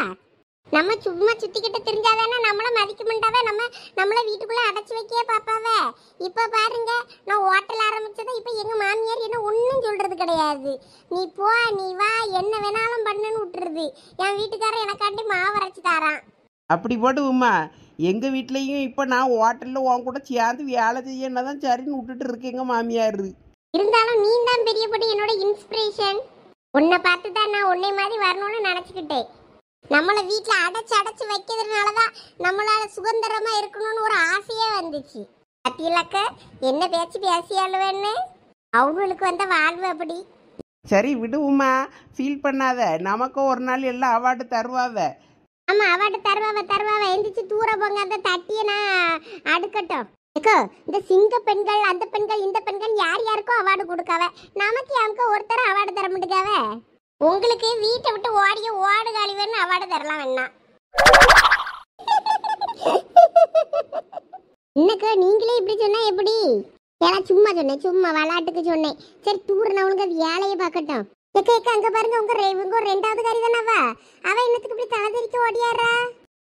B: நம்ம சும்மா சுத்திக்கிட்டு தெரிஞ்சாதானே நம்மள மதிக்க மாட்டாவே, நம்மள வீட்டுக்குள்ள அடைச்சி வைக்கவே பாப்பாவே. இப்ப பாருங்க, நான் ஹோட்டல் ஆரம்பிச்சதை இப்ப எங்க மாமியார் என்ன ஒன்றும் சொல்றது கிடையாது. நீ போ, நீ வா, என்ன வேணாலும் பண்ணுன்னு விட்டுருது. என் வீட்டுக்காரர் எனக்காண்டி மாவு அரைச்சி தாரான்.
A: அப்படி போட்டு உமா, எங்கள் வீட்லேயும் இப்போ நான் ஹோட்டலில் உன் கூட சேர்ந்து வேலை செய்ய என்னதான் சரின்னு விட்டுட்டு இருக்கேங்க மாமியார்.
B: இருந்தாலும் நீ தான் பெரிய பொண்ணு, என்னோட இன்ஸ்பிரேஷன். உன்னை பார்த்து தான் நான் உன்னை மாதிரி வரணும்னு நினச்சிக்கிட்டேன். நம்மளை வீட்டில் அடைச்சு அடைச்சு வைக்கிறதுனால தான் நம்மளால சுதந்திரமா இருக்கணும்னு ஒரு ஆசையே வந்துச்சு. பத்தியிலக்க என்ன பேச்சு பேசியாளுவேன்னு அவங்களுக்கு வந்த வாழ்வு அப்படி.
A: சரி விடுவோம்மா, ஃபீல் பண்ணாத. நமக்கும் ஒரு நாள் எல்லாம் அவார்டு தருவாவ.
B: ஆமா, அவார்டு தருவாவ. எந்திரிச்சு தூர போங்க, அந்த தட்டியை நான் அடுக்கட்டும். இந்த சிங்க பெண்கள், அந்த பெண்கள், இந்த பெண்கள் யார் யாருக்கும் அவார்டு கொடுக்காவ, நமக்கு அவங்க ஒருத்தர் அவார்டு தர மாட்டேங்காவ. உங்களுக்கு வீட்டை விட்டு ஓடிய ஓடு காலிவன்னு அவார்டு தரலாம் வேணா. இன்னக்கா நீங்களே இப்படி சொன்னா எப்படி? ஏன்னா சும்மா சொன்னேன், சும்மா விளையாட்டுக்கு சொன்னேன். சரி தூரனவனுக்கு அது வேலையை பார்க்கட்டும். எக்க அங்க பாருங்க, உங்க ரெண்டாவது காரி தானவா? அவ என்னத்துக்கு இப்படி தலைதறிக்க ஓடியாரா?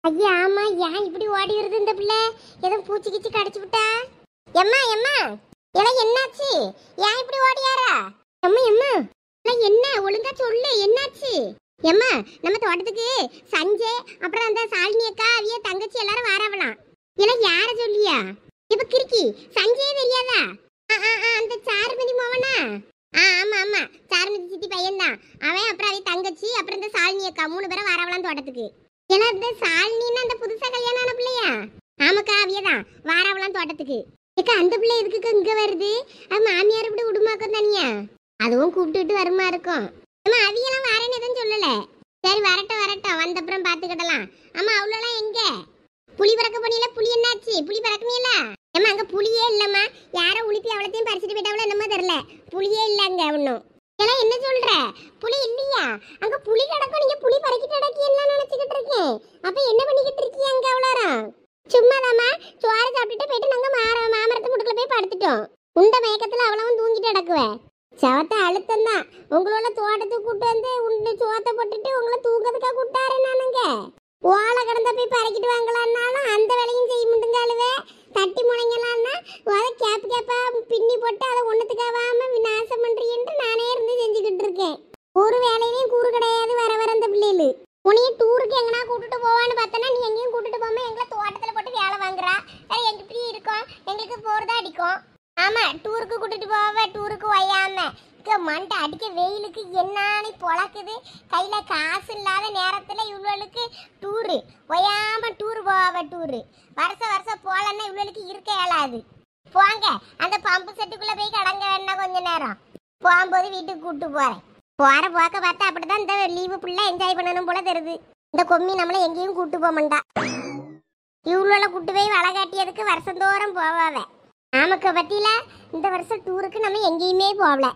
B: ஐயா ஆமா, ஏன் இப்படி ஓடி வருது இந்த பிள்ளை? ஏதோ பூச்சி கிச்சி கடிச்சு விட்டா? எம்மா எல்லாம் என்னாச்சு? ஏன் இப்படி ஓடியாரா? எம்மா என்ன ஒழுங்கா சொல்லு, என்னாச்சு? எம்மா நம்ம தோட்டத்துக்கு சஞ்சய் அப்புறம் அந்த சாலினி அக்கா அவிய தங்கச்சி எல்லாரும் வாராவலாம். எல்லாம் யார சொல்லியா? இப்ப கிறுக்கி சஞ்சயே தெரியாதா? அந்த சாருமதி மோவனா? ஆமா சாருமதி சித்தி பையன் தான் அவன். அப்புறம் அவிய தங்கச்சி அப்புறம் இந்த சாலினி அக்கா 3 பேரும் வாராவலாம் தோட்டத்துக்கு. ஏன்னா இந்த சாலினின்னு அந்த புதுசா கல்யாணம் ஆன பிள்ளையா? ஆமாக்கா அவியதான் வாராவலாம் தோட்டத்துக்கு. ஏக்கா அந்த பிள்ளை எதுக்கு இங்க வருது? அது மாமியார் இப்படி விடுமாக்கும் தனியா? அதுவும் கூப்பிட்டுட்டு வருமா இருக்கும். அம்மா அவியெல்லாம் வரேன்னு எதுவும் சொல்லல. சரி வரட்டும் வந்தப்புறம் பாத்துக்கிடலாம். ஆமா அவ்வளோலாம் எங்க? புளி பறக்க போனீல, புளி என்னாச்சு? புளி பறக்கணும்ல? ஏமா அங்க புளியே இல்லம்மா. யாரோ உளுப்பி அவ்வளோத்தையும் பறிச்சுட்டு போயிட்டாவளோ என்னமோ தெரியல. புளியே இல்ல அங்க ஒன்றும். இதெல்லாம் என்ன சொல்ற? புளி இல்லையா? அங்க புளி கிடக்கும், நீங்க புளி பறிக்கிட்டு கிடக்கீன்னு நினைச்சுக்கிட்டு இருக்கேன். அப்ப என்ன பண்ணிக்கிட்டு இருக்கீங்க அங்க அவ்வளோரம்? சும்மாதாம்மா சோறு சாப்பிட்டுட்டு போயிட்டு நாங்க மாமரத்து முடுக்குல போய் படுத்துட்டோம். உண்ட மயக்கத்துல அவ்வளவும் தூங்கிட்டு கிடக்குவேன். சவத்தை அழுத்தம் தான். உங்களோட தோட்டத்துக்கு கூட்டு வந்து உண்டு சோத்தை போட்டுட்டு உங்களை தூக்கத்துக்கா கூட்டாரு. நானுங்க ஓலை கடந்த போய் பறக்கிட்டு வாங்கலான்னாலும் அந்த வேலையும் செய்ய முடியுங்க. அழுவே தட்டி முனைங்களான்னா அதை கேப்பா பின்னி போட்டு அதை ஒன்றுத்துக்காவாம விநாசம் பண்றீன்னு நானே இருந்து செஞ்சுக்கிட்டு இருக்கேன். ஒரு வேலையிலையும் கூறு கிடையாது. வர அந்த பிள்ளைகளு உனையும் டூருக்கு எங்கன்னா கூட்டிட்டு போவான்னு பார்த்தனா நீ எங்கேயும் கூட்டிட்டு போகாம எங்களை தோட்டத்தில் போட்டு வேலை வாங்குறா. எங்க இப்படி இருக்கோம், எங்களுக்கு போறதா அடிக்கும். ஆமா டூருக்கு கூட்டிட்டு போவ, டூருக்கு ஒய்யாம மண்டை அடிக்க வெயிலுக்கு என்னானி பொழக்குது. கையில காசு இல்லாத நேரத்துல இவ்வளவுக்கு டூரு ஒய்யாம டூர் போவ. டூரு வருஷம் போலன்னா இவ்வளவுக்கு இருக்க இயலாது. போங்க அந்த பம்பு செட்டுக்குள்ள போய் கடங்க வேணா கொஞ்ச நேரம். போகும்போது வீட்டுக்கு கூட்டு போறேன். போற போக்க பார்த்தா அப்படிதான் இந்த லீவு ஃபுல்லா என்ஜாய் பண்ணணும் போல தெரியுது. இந்த கொம்மி நம்மள எங்கேயும் கூட்டு போக மாட்டா. இவ்வளோ கூட்டு போய் வளை காட்டியதுக்கு வருஷந்தோறும் போவாவ. நமக்கு பத்தியில இந்த வருஷம் டூருக்கு நம்ம எங்கேயுமே போகல.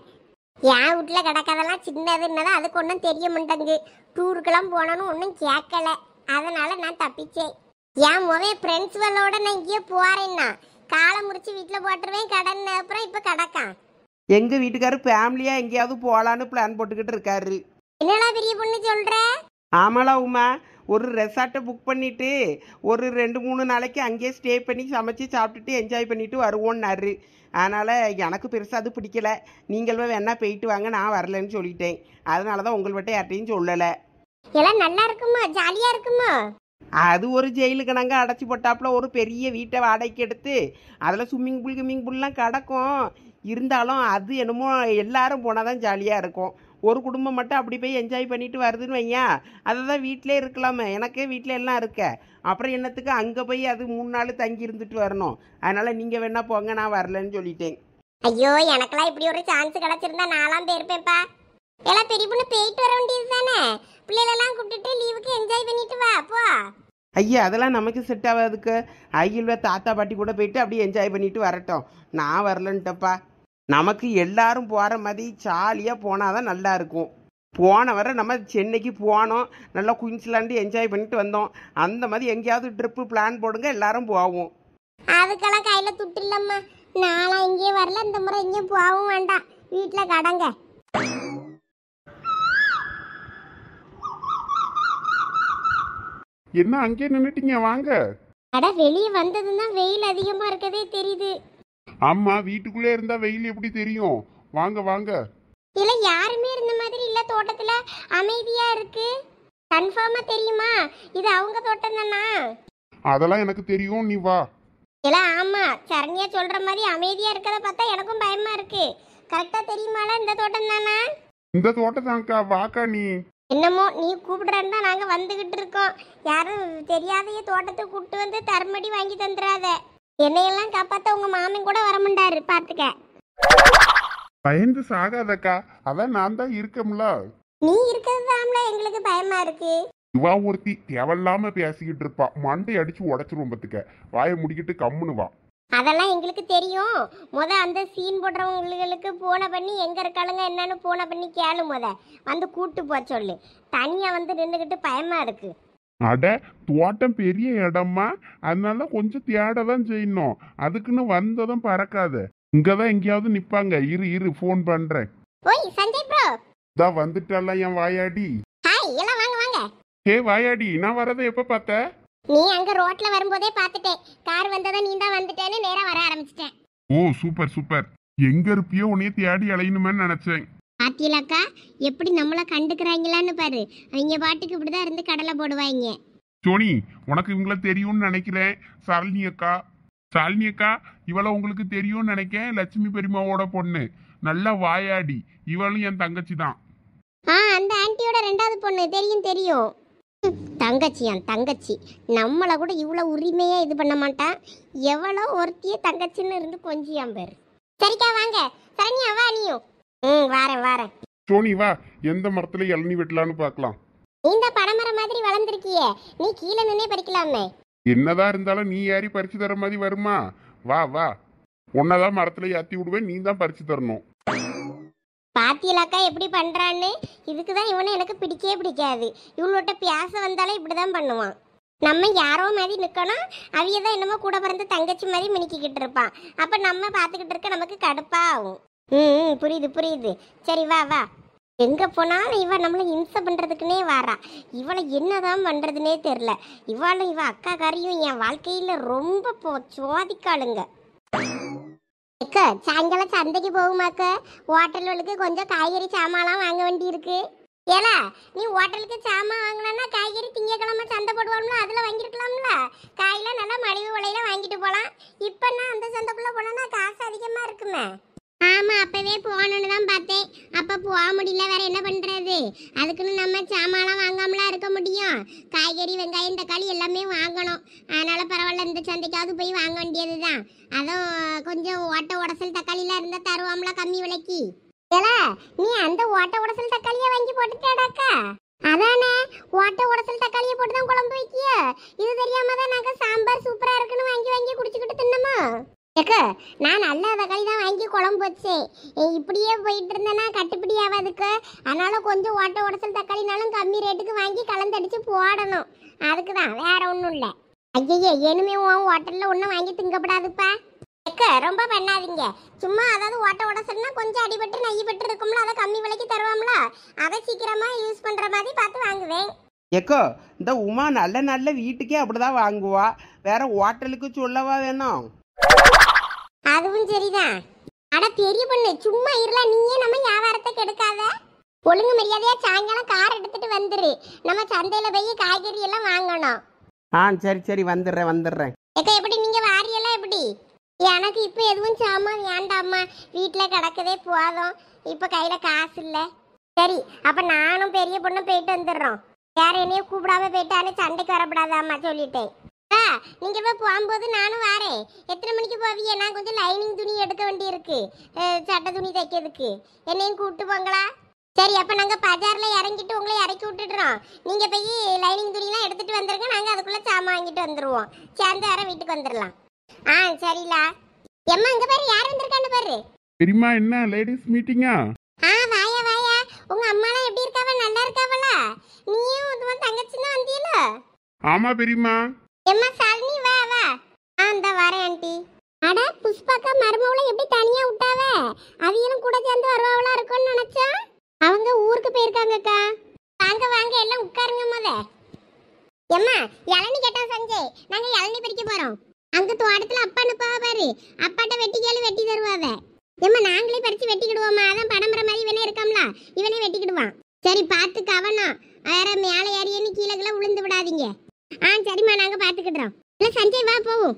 B: என் வீட்டில் கிடக்கதெல்லாம் சின்னதுன்னதான் அதுக்கு ஒன்றும் தெரிய மாட்டேங்கு. டூருக்கெல்லாம் போனோன்னு ஒன்றும் கேட்கல. அதனால நான் தப்பிச்சேன். என் ஃப்ரெண்ட்ஸ்களோட நான் இங்கேயே போறேன்னா காலை முடிச்சு வீட்டில் போட்டுருவேன். கடன் அப்புறம் இப்போ கிடக்கான்.
A: எங்க வீட்டுக்காரர் ஃபேமிலியா எங்கேயாவது போலான்னு பிளான் போட்டுக்கிட்டு இருக்காரு.
B: என்னடா பெரிய பொண்ணு சொல்ற?
A: ஆமாலா உமா, ஒரு ரெசார்ட்டை புக் பண்ணிட்டு ஒரு 2-3 நாளைக்கு அங்கேயே ஸ்டே பண்ணி சமைச்சு சாப்பிட்டுட்டு என்ஜாய் பண்ணிட்டு வருவோன்னாரு. அதனால் எனக்கு பெருசாக அது பிடிக்கல. நீங்களும் வேணா போயிட்டு வாங்க, நான் வரலன்னு சொல்லிட்டேன். அதனால தான் உங்கள்கிட்ட யார்ட்டையும் சொல்லலை.
B: எல்லாம் நல்லா இருக்குமா? ஜாலியாக இருக்குமா?
A: அது ஒரு ஜெயிலுக்கு நாங்கள் அடைச்சி போட்டாப்புல ஒரு பெரிய வீட்டை வாடகைக்கு எடுத்து அதில் ஸ்விம்மிங் பூல்லாம் கிடக்கும். இருந்தாலும் அது என்னமோ எல்லாரும் போனால் தான் ஜாலியாக இருக்கும். ஒரு குடும்பம் மட்டும் அப்படி போய் என்ஜாய் பண்ணிட்டு வருதுன்னு வையா, அதை தான் வீட்டிலே இருக்கலாமே. எனக்கே வீட்டில் எல்லாம் இருக்க. அப்புறம் என்னத்துக்கு அங்கே போய் அது 3 நாள் தங்கி இருந்துட்டு வரணும். அதனால் நீங்கள் வேணா போங்க, நான் வரலன்னு சொல்லிட்டேன்.
B: ஐயோ எனக்கெல்லாம் இப்படி ஒரு சான்ஸ் கிடச்சிருந்தா நான்லாம் போயிருப்பேன்ப்பா. எல்லாம் பெரிய பொண்ணு போயிட்டு வர வேண்டியது தானே. பிள்ளைகளெல்லாம் கூப்பிட்டுட்டு லீவுக்கு என்ஜாய் பண்ணிட்டு வா போ.
A: ஐயா அதெல்லாம் நமக்கு செட் ஆகாதுக்கு. ஐயில்வ தாத்தா பாட்டி கூட போயிட்டு அப்படியே என்ஜாய் பண்ணிட்டு வரட்டும். நான் வரலன்ட்டப்பா. நமக்கு எல்லாரும் போகிற மாதிரி ஜாலியாக போனால் தான் நல்லா இருக்கும். போன வர நம்ம சென்னைக்கு போனோம், நல்லா குயின்ஸ்லாண்டு என்ஜாய் பண்ணிட்டு வந்தோம். அந்த மாதிரி எங்கேயாவது ட்ரிப்பு பிளான் போடுங்க, எல்லாரும் போவோம்.
B: அதுக்கெல்லாம் கையில் துட்டு இல்லம்மா. நான்லாம் எங்கேயும் வரல, இந்த முறை எங்கேயும் போகவும் வேண்டாம். வீட்டில் கடங்க.
D: என்ன அங்கே நின்னுட்டீங்க? வாங்க.
B: அட வெளியே வந்ததுன்னா வெயில் அதிகமா இருக்கதே தெரியுது.
D: ஆமா, வீட்டுக்குள்ளே இருந்தா வெயில் எப்படி தெரியும்? வாங்க வாங்க.
B: இல்ல யாருமே இருந்த மாதிரி இல்ல, தோட்டத்துல அமைதியா இருக்கு. கன்ஃபார்மா தெரியுமா இது அவங்க தோட்டம் தானா?
D: அதெல்லாம் எனக்கு தெரியும், நீ வா.
B: இல்ல ஆமா, சரண்யா சொல்ற மாதிரி அமைதியா இருக்கத பார்த்தா எனக்கும் பயமா இருக்கு. கரெக்டா தெரியுமால இந்த தோட்டம் தானா?
D: இந்த தோட்டத்தாங்க்கா வாக்கா நீ.
C: என்னமோ நீ கூப்பிடுறேன்னு தான் நாங்க வந்துகிட்டு இருக்கோம். யாரும் தெரியாதையே தோட்டத்தை கூப்பிட்டு வந்து தர்மடி வாங்கி தந்துடாத. என்னையெல்லாம் காப்பாத்த உங்க மாமன் கூட வரமாட்டாரு பாத்துக்க.
D: பயந்து சாகாதக்கா, அதான் நான் தான் இருக்கம்ல.
C: நீ இருக்கிறது எங்களுக்கு பயமா இருக்கு.
D: இவா ஒருத்தி தேவையில்லாம பேசிக்கிட்டு இருப்பா, மண்டை அடிச்சு உடச்சிருவோம் பத்துக்க. வாயை முடிக்கிட்டு கம்முன்னு வா.
C: அதெல்லாம் எங்களுக்கு தெரியும். அந்த சீன் போடுறவங்களுக்கு போன பண்ணி எங்க இருக்காளுங்க என்னன்னு போன பண்ணி கேளு. வந்து கூட்டு போ சொல்லு. தனியா வந்து நின்றுகிட்டு பயமா இருக்கு.
D: அட தோட்டம் பெரிய இடமா, அதனால கொஞ்சம் தேடதான் செய்யணும். அதுக்குன்னு வந்ததும் பறக்காத. இங்கதான் எங்கேயாவது நிப்பாங்க. இரு போன் பண்றேன்.
C: ஓய் சஞ்சய் ப்ரோ,
D: இதான் வந்துட்டால என் வாயாடி.
C: ஹாய் எல்லாம் வாங்க வாங்க.
D: ஹே வாயாடி, நான் வரதை எப்ப பார்த்த?
C: நீ அங்க ரோட்ல வரும்போதே பாத்துட்டேன். கார் வந்ததை நீ தான் வந்துட்டேன்னு நேரா வர ஆரம்பிச்சிட்டேன்.
D: ஓ சூப்பர். எங்க இருப்பியோ உன்னைய தேடி அலையணுமேன்னு நினைச்சேன்.
C: பாத்தியலாக்கா எப்படி நம்மள கண்டுக்கிறாங்களான்னு பாரு. அவங்க பாட்டுக்கு இப்படிதான் இருந்து கடலை போடுவாங்க.
D: சோனி, உனக்கு இவங்கள தெரியும்னு நினைக்கிறேன். சாலினி அக்கா இவள உங்களுக்கு தெரியும்னு நினைக்கிறேன். லட்சுமி பெரியம்மாவோட பொண்ணு, நல்ல வாயாடி. இவளும் என் தங்கச்சி தான்.
C: அந்த ஆன்ட்டியோட ரெண்டாவது பொண்ணு தெரியும். தங்கச்சி நம்மள கூட இவ்வளவு உரிமையா இது பண்ண மாட்டான். எவ்வளோ ஒருத்திய தங்கச்சின்னு இருந்து கொஞ்சியாம் பேரு. சரிக்கா வாங்க. சரண்யா வா நீயும். வாரேன்.
D: சோனி வா, எந்த மரத்துல இளநீ வெட்டலான்னு பார்க்கலாம்.
C: இந்த பனைமரம் மாதிரி வளர்ந்துருக்கியே, நீ கீழே நின்னே பறிக்கலாமே.
D: என்னதான் இருந்தாலும் நீ ஏறி பறிச்சு தர மாதிரி வருமா? வா உன்னதான் மரத்துல ஏத்தி விடுவேன், நீ தான் பறிச்சு தரணும்.
C: பாத்தியலாக்கா எப்படி பண்றான்னு. இதுக்குதான் இவனை எனக்கு பிடிக்கவே பிடிக்காது. இவளோட்ட பேச வந்தாலே இப்படிதான் பண்ணுவான். நம்ம யாரோ மாதிரி நிக்கணும், அவியதான் என்னமோ கூட பிறந்த தங்கச்சி மாதிரி மினிக்கிட்டு இருப்பான். அப்ப நம்ம பாத்துக்கிட்டு இருக்க நமக்கு கடுப்பா ஆகும். புரியுது. சரி வா. எங்க போனாலும் இவ நம்மள இம்சை பண்றதுக்குன்னே வாரா. இவளை என்னதான் பண்றதுன்னே தெரியல. இவ அக்கா காரியும் என் வாழ்க்கையில ரொம்ப சுவாதிக்காளுங்க. சாயங்காலம் சந்தைக்கு போகுமாக்க. ஹோட்டல்களுக்கு கொஞ்சம் காய்கறி சாமான்லாம் வாங்க வேண்டி இருக்கு. ஏலா நீ ஹோட்டலுக்கு சாமான் வாங்கினா காய்கறி திங்கக்கிழமை சந்தை போடுவாங்களோ அதில் வாங்கியிருக்கலாம்ல. காயில நல்லா மலிவு விலையில வாங்கிட்டு போகலாம். இப்போ நான் அந்த சந்தைக்குள்ள போனேன்னா காசு அதிகமாக இருக்குமே. ஆமாம் அப்போவே போகணுன்னு தான் பார்த்தேன். அப்போ போக முடியல, வேற என்ன பண்ணுறது? அதுக்குன்னு நம்ம சாமான்லாம் வாங்காமலாம் இருக்க முடியும். காய்கறி வெங்காயம் தக்காளி எல்லாமே வாங்கணும். அதனால் பரவாயில்ல, இந்த சந்தைக்காவது போய் வாங்க வேண்டியது தான். அதுவும் கொஞ்சம் ஓட்ட உடசல் தக்காளிலாம் இருந்தால் தருவாங்களா கம்மி விலைக்கு. ஏலா நீ அந்த ஓட்ட உடசல் தக்காளியை வாங்கி போட்டுட்டாடாக்கா? அதானே, ஓட்ட உடசல் தக்காளியை போட்டு தான் குழம்பு வைக்கிய. இது தெரியாம தான் நாங்கள் சாம்பார் சூப்பராக இருக்குன்னு வாங்கி குடிச்சுக்கிட்டு தின்னமா. நான் நல்ல தக்காளி தான் வாங்கி குழம்பு வச்சேன். இப்படியே போயிட்டு இருந்தேன்னா கட்டுப்படி ஆகாதுக்கு. அதனால கொஞ்சம் ஓட்ட உடசல் தக்காளினாலும் கம்மி ரேட்டுக்கு வாங்கி கலந்தடிச்சு போடணும். அதுக்கு தான், வேற ஒன்றும் இல்லை. ஐயே இனிமே உன் ஹோட்டலில் ஒன்றும் வாங்கி திங்கப்படாதுப்பா. ரொம்ப பண்ணாதீங்க. சும்மா அதாவது ஓட்ட உடசல்னா கொஞ்சம் அடிபட்டு நெய்யப்பட்டு இருக்கும்ல, அதை கம்மி விலைக்கு தருவாங்களா, அதை சீக்கிரமா யூஸ் பண்ற மாதிரி பார்த்து வாங்குவேன்.
A: எக்கோ இந்த உமா நல்ல வீட்டுக்கே அப்படிதான் வாங்குவா. வேற ஹோட்டலுக்கு சொல்லவா வேணும்?
C: அதுவும் சரிதான். அட பெரிய பொண்ணு சும்மா இருல, நீயே நம்ம வியாபாரத்தை கெடுக்காத. ஒழுங்கு மரியாதையா சாயங்காலம் கார் எடுத்துட்டு வந்துரு. நம்ம சந்தையில போய் காய்கறி எல்லாம் வாங்கணும்.
A: சரி வந்துடுறேன்.
C: எக்கா எப்படி நீங்க வாரியெல்லாம் எப்படி? எனக்கு இப்போ எதுவும் சாமான் வேண்டாம்மா, வீட்டில் கிடக்கதே போதும். இப்போ கையில் காசு இல்லை. சரி அப்போ நானும் பெரிய பொண்ணும் போயிட்டு வந்துடுறோம். வேற என்னையும் கூப்பிடாம போயிட்டாலே சண்டைக்கு வரப்படாதாம்மா சொல்லிட்டேன். நீங்கள் இப்போ போகும்போது நானும் வரேன். எத்தனை மணிக்கு போவீங்க? நான் கொஞ்சம் லைனிங் துணி எடுக்க வேண்டி இருக்கு, சட்டை துணி தைக்கிறதுக்கு. என்னையும் கூப்பிட்டு போங்களா? சரி அப்போ நாங்கள் பஜாரில் இறங்கிட்டு உங்களை இறக்கி விட்டுடுறோம். நீங்கள் போய் லைனிங் துணிலாம் எடுத்துகிட்டு வந்துருங்க. நாங்கள் அதுக்குள்ளே சாமான் வாங்கிட்டு வந்துடுவோம். சேர்ந்து வேற வீட்டுக்கு வந்துடலாம். சரிலா. எம்மா இங்க பாரு, யார் வந்திருக்கான்னு பாரு.
D: பெரியம்மா என்ன லேடிஸ் மீட்டிங்கா?
C: வாயா உங்க அம்மாலாம் எப்படி இருக்காவ? நல்லா இருக்காவளா? நீயும் உன் தங்கச்சியும் வந்தீல?
D: ஆமா பெரியம்மா.
C: எம்மா சாலினி வா. அந்த வரேன் ஆண்டி. அட புஷ்பாக்கா மருமவளை எப்படி தனியா விட்டாவ? அவியலும் கூட சேர்ந்து வருவாவளா இருக்கும்னு நினைச்சா. அவங்க ஊருக்கு போயிருக்காங்கக்கா. வாங்க எல்லாம் உட்காருங்க முத. எம்மா இளநீ கேட்டோம் சஞ்சய், நாங்க இளநீ பறிக்க போறோம். அங்க தோட்டத்துல அப்பா அனுப்பாவ பாரு, அப்பாட்ட வெட்டி கேளு வெட்டி தருவாவ. ஏம்மா நாங்களே பறிச்சு வெட்டிக்கிடுவோமா? அதான் படம்புற மாதிரி இவனே இருக்காம்ல, இவனே வெட்டிக்கிடுவான். சரி பார்த்து கவனம், வேற மேலே ஏறியன்னு கீழே விழுந்து விடாதீங்க. சரிம்மா நாங்க பாத்துக்கிடுறோம். இல்ல சஞ்சய் வா போவோம்.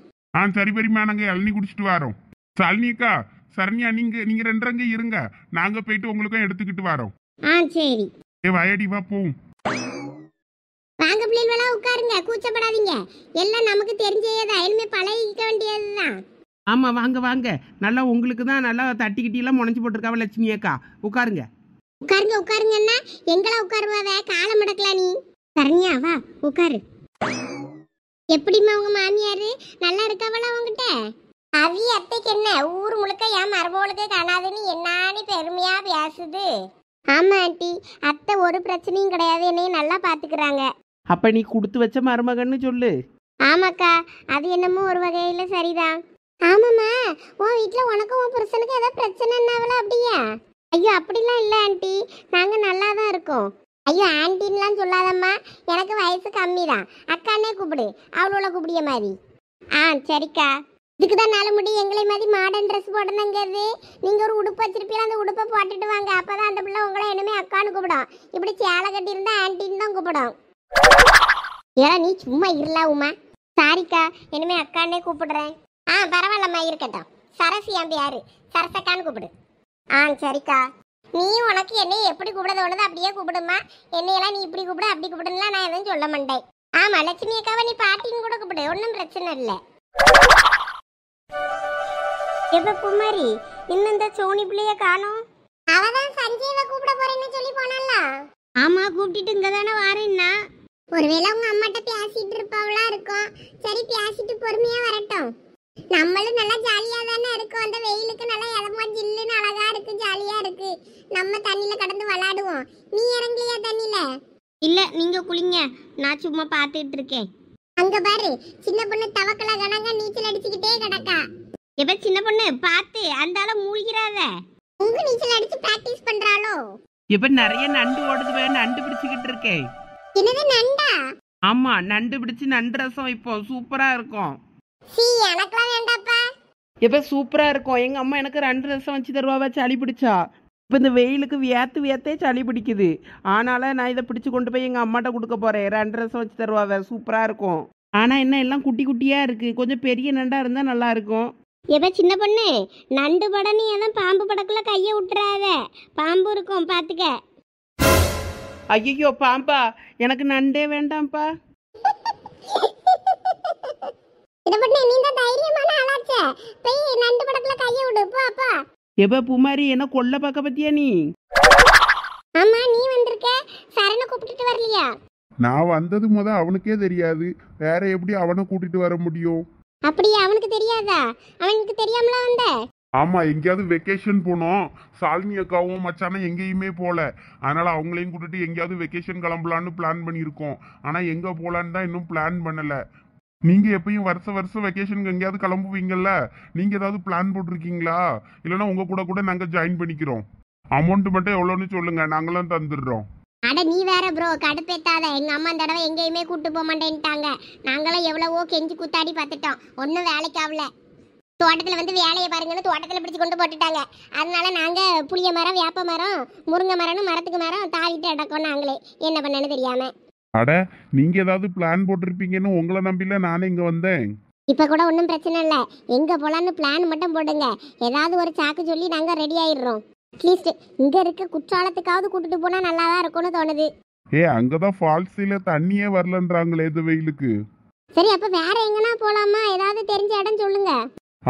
D: சரி பெரியம்மா, நாங்க இளநீ குடிச்சிட்டு வரோம். சாலினி அக்கா, சரண்யா நீங்க ரெண்டரங்க இருங்க, நாங்க போயிட்டு உங்களுக்கும் எடுத்துக்கிட்டு வரோம்.
B: ஆ சரி.
D: வயடி வா போவும்.
B: வாங்க பிள்ளைகளா உட்காருங்க, கூச்சப்படாதீங்க. எல்லாம் நமக்கு தெரிஞ்சேதான், இனிமே பழகிக்க வேண்டியதுதான்.
A: ஆமாம் வாங்க வாங்க, நல்லா உங்களுக்கு தான் நல்லா தட்டிக்கிட்டியெல்லாம் முனைச்சி போட்டிருக்காவ லட்சுமி அக்கா. உட்காருங்க.
B: உட்காருங்க உட்காருங்கன்னா எங்கெல்லாம் உட்காருவாவ, காலம் மடக்கலாம் நீ. சரண்யா வா உட்காரு. எப்படிம்மா உங்க மாமியாரு நல்லா இருக்காவளா உங்ககிட்ட?
C: அவி அத்தைக்கு என்ன ஊர் முழுக்க என் மரபோளுக்கு காணாதுன்னு என்னான்னு பெருமையா பேசுது.
B: ஆமா ஆண்டி, அத்தை ஒரு பிரச்சனையும் கிடையாது, என்னையும் நல்லா பாத்துக்கிறாங்க.
A: அப்போ நீ கொடுத்து வச்ச மருமகன்னு சொல்லு.
B: ஆமாக்கா, அது என்னமோ ஒரு வகையில சரிதான். ஆமாம்மா, உன் வீட்டுல உனக்கும் உன் புருஷனுக்கு ஏதோ பிரச்சனைன்னாவல அப்படியா? ஐயோ அப்படிலாம் இல்லை ஆண்டி, நாங்க நல்லா தான் இருக்கோம். ஐயோ ஆண்டின்லாம் சொல்லாதம்மா, எனக்கு வயசு கம்மி தான், அக்கானே கூப்பிடு, அவளோட கூப்பிடிய மாதிரி. ஆ சரிக்கா. இதுக்கு தான் நாலு முடி எங்களை மாதிரி மாடர்ன் ட்ரெஸ் போடணுங்கிறது. நீங்க ஒரு உடுப்பு வச்சிருப்பீங்க, அந்த உடுப்பை போட்டுட்டு வாங்க, அப்பதான் அந்த பிள்ளை உங்களை இனிமே அக்கான்னு கூப்பிடும். இப்படி சேலை கட்டி இருந்தா ஆண்டின்னு தான் கூப்பிடும். ஏன்னா நீ சும்மா இருலா உமா. சாரிக்கா, இனிமே அக்கானே கூப்பிடுறேன். ஆ பரவாயில்லம்மா, இருக்கட்டும். சரசி என் யாரு, சரசக்கான்னு கூப்பிடு. ஆ சரிக்கா. நீ உனக்கு என்னை எப்படி கூப்பிட தோணுது அப்படியே கூப்பிடுமா. என்னையெல்லாம் நீ இப்படி கூப்பிடு அப்படி கூப்பிடுலாம் நான் எதுவும் சொல்ல மாட்டேன். ஆமா லட்சுமி அக்காவை நீ பாட்டின்னு கூட கூப்பிடு, ஒன்றும் பிரச்சனை இல்லை.
C: எப்ப குமாரி இன்னும் இந்த சோனி பிள்ளைய காணோம்?
B: அவதான் சஞ்சீவை கூப்பிட போறேன்னு சொல்லி போனால. ஆமா, கூப்பிட்டுட்டு இங்க தானே வாரேன்னா. ஒருவேளை உங்க அம்மாட்ட பேசிட்டு இருப்பாவளா இருக்கும். சரி பேசிட்டு பொறுமையா வரட்டும். நம்மளும் நல்லா ஜாலியா தானே இருக்கோம். அந்த வெயிலுக்கு நல்லா இடமா ஜில்லுன்னு அழகா இருக்கு, ஜாலியா இருக்கு. நம்ம தண்ணியில கடந்து விளையாடுவோம். நீ இறங்கலையா தண்ணியில? இல்ல, நீங்க குளிங்க, நான் சும்மா பாத்துட்டு இருக்கேன். அங்க பாரு, சின்ன பொண்ணு தவக்கல கணங்க நீச்சல் அடிச்சுக்கிட்டே கிடக்கா. எப்ப சின்ன பொண்ணு பார்த்து அந்த ஆள மூழ்கிறாத. உங்க நீச்சல் அடிச்சு பிராக்டிஸ் பண்றாளோ?
A: இப்போ நிறைய நண்டு ஓடுது, நண்டு பிடிச்சிக்கிட்டு இருக்கேன்.
B: என்னது நண்டா?
A: ஆமா, நண்டு பிடிச்சி நண்டு ரசம் வைப்போம், சூப்பரா இருக்கும்.
B: சீ, எனக்குலாம் வேண்டாப்பா.
A: எப்போ சூப்பரா இருக்கும். எங்க அம்மா எனக்கு நண்டு ரசம் வச்சு தருவாவ சளி பிடிச்சா. இப்போ இந்த வெயிலுக்கு வியத்தே சளி பிடிக்குது. ஆனால நான் இதை பிடிச்சு கொண்டு போய் எங்க அம்மாட்ட கொடுக்க போறேன். நண்டு ரசம் வச்சு தருவாவ, சூப்பரா இருக்கும். ஆனா என்ன எல்லாம் குட்டி குட்டியா இருக்கு, கொஞ்சம் பெரிய நண்டா இருந்தா நல்லா இருக்கும்.
B: எப்ப சின்ன பொண்ணு, நண்டு படம் நீ எல்லாம் பாம்பு படக்குள்ள கைய விட்டுறாத, பாம்பு இருக்கும் பாத்துக்க.
A: ஐயோ பாம்பா, எனக்கு நண்டே வேண்டாம்ப்பா.
B: சின்ன பொண்ணு, நீ தான் தைரியமான ஆளாச்சே, போய் நண்டு படக்குள்ள கைய விடு போ அப்பா.
A: எப்ப பூமாரி என்ன கொல்ல பார்க்க பத்தியா நீ?
B: ஆமா, நீ வந்திருக்க, சரண கூப்பிட்டுட்டு வரலையா?
D: நான் வந்தது அவனுக்கே தெரியாது, வேற எப்படி அவனை கூட்டிட்டு வர முடியும்?
B: அப்படியே அவனுக்கு தெரியாதா? அவனுக்கு தெரியாமல வந்த?
D: ஆமா, எங்கேயாவது வெக்கேஷன் போனோம். சாலினி அக்காவும் மச்சானும் எங்கேயுமே போல. அதனால அவங்களையும் கூட்டிட்டு எங்கேயாவது வெக்கேஷன் கிளம்பலான்னு பிளான் பண்ணியிருக்கோம். ஆனா எங்க போலான்னு தான் இன்னும் பிளான் பண்ணல. நீங்க எப்பயும் வருஷம் வெக்கேஷனுக்கு எங்கேயாவது கிளம்புவீங்கல்ல, நீங்க ஏதாவது பிளான் போட்டிருக்கீங்களா? இல்லைன்னா உங்க கூட நாங்க ஜாயின் பண்ணிக்கிறோம். அமௌண்ட் மட்டும் எவ்வளோன்னு சொல்லுங்க, நாங்களும் தந்துடுறோம்.
B: அட நீ வேற ப்ரோ, கடுப்பேத்தாத. எங்க அம்மா இந்த தடவை எங்கேயுமே கூட்டு போக மாட்டேன்ட்டாங்க. நாங்களும் எவ்வளவோ கெஞ்சி கூத்தாடி பார்த்துட்டோம், ஒன்றும் வேலைக்கு ஆகல. தோட்டத்தில் வந்து வேலையை பாருங்கன்னு தோட்டத்தில் பிடிச்சி கொண்டு போட்டுட்டாங்க. அதனால நாங்கள் புளிய மரம், வேப்ப மரம், முருங்கை மரம்னு மரத்துக்கு மரம் தாவிட்டு அடக்கோம். நாங்களே என்ன பண்ணேன்னு தெரியாம.
D: அட, நீங்க ஏதாவது பிளான் போட்டிருப்பீங்கன்னு உங்களை நம்பில நானே இங்க வந்தேன்.
B: இப்போ கூட ஒன்றும் பிரச்சனை இல்லை, எங்கே போகலான்னு பிளான் மட்டும் போடுங்க. ஏதாவது ஒரு சாக்கு சொல்லி நாங்கள் ரெடி ஆயிடுறோம். அட்லீஸ்ட் இங்கே இருக்க குற்றாலத்துக்காவது கூட்டிட்டு போனால் நல்லா தான் இருக்கும்னு தோணுது.
D: அங்கதான் ஃபால்ஸில தண்ணியே வரலன்றாங்களே இந்த வெயிலுக்கு.
B: சரி, அப்போ வேற எங்கன்னா போகலாமா? ஏதாவது தெரிஞ்ச இடம் சொல்லுங்க.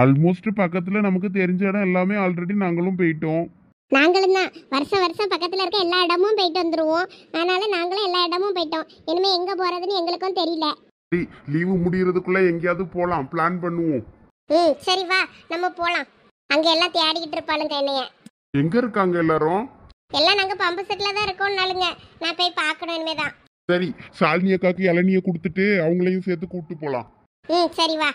D: ஆல்மோஸ்ட் பக்கத்துல நமக்கு தெரிஞ்ச இடம் எல்லாமே ஆல்ரெடி நாங்களும் போயிட்டோம்.
B: நாங்களும் தான் வருஷம் பக்கத்தில் இருக்க எல்லா இடமும் போயிட்டு வந்துடுவோம். அதனால நாங்களும் எல்லா இடமும் போயிட்டோம். இனிமேல் எங்கே போகிறதுன்னு எங்களுக்கும் தெரியல.
D: லீவு முடியறதுக்குள்ள எங்கேயாவது போலாம், பிளான் பண்ணுவோம்.
B: சரி வா, நம்ம போகலாம். அங்கே எல்லாம் தேடிக்கிட்டு இருப்பாளுங்க என்னைய.
D: எங்க இருக்காங்க எல்லாரும்?
B: எல்லாம் நாங்கள் பம்பு செட்டில் தான் இருக்கோம்னாலுங்க. நான் போய் பார்க்கணும் இனிமேதான்.
D: சரி, சாலினி அக்காக்கு இளநியை கொடுத்துட்டு அவங்களையும் சேர்த்து கூப்பிட்டு போலாம்.
B: சரி வா.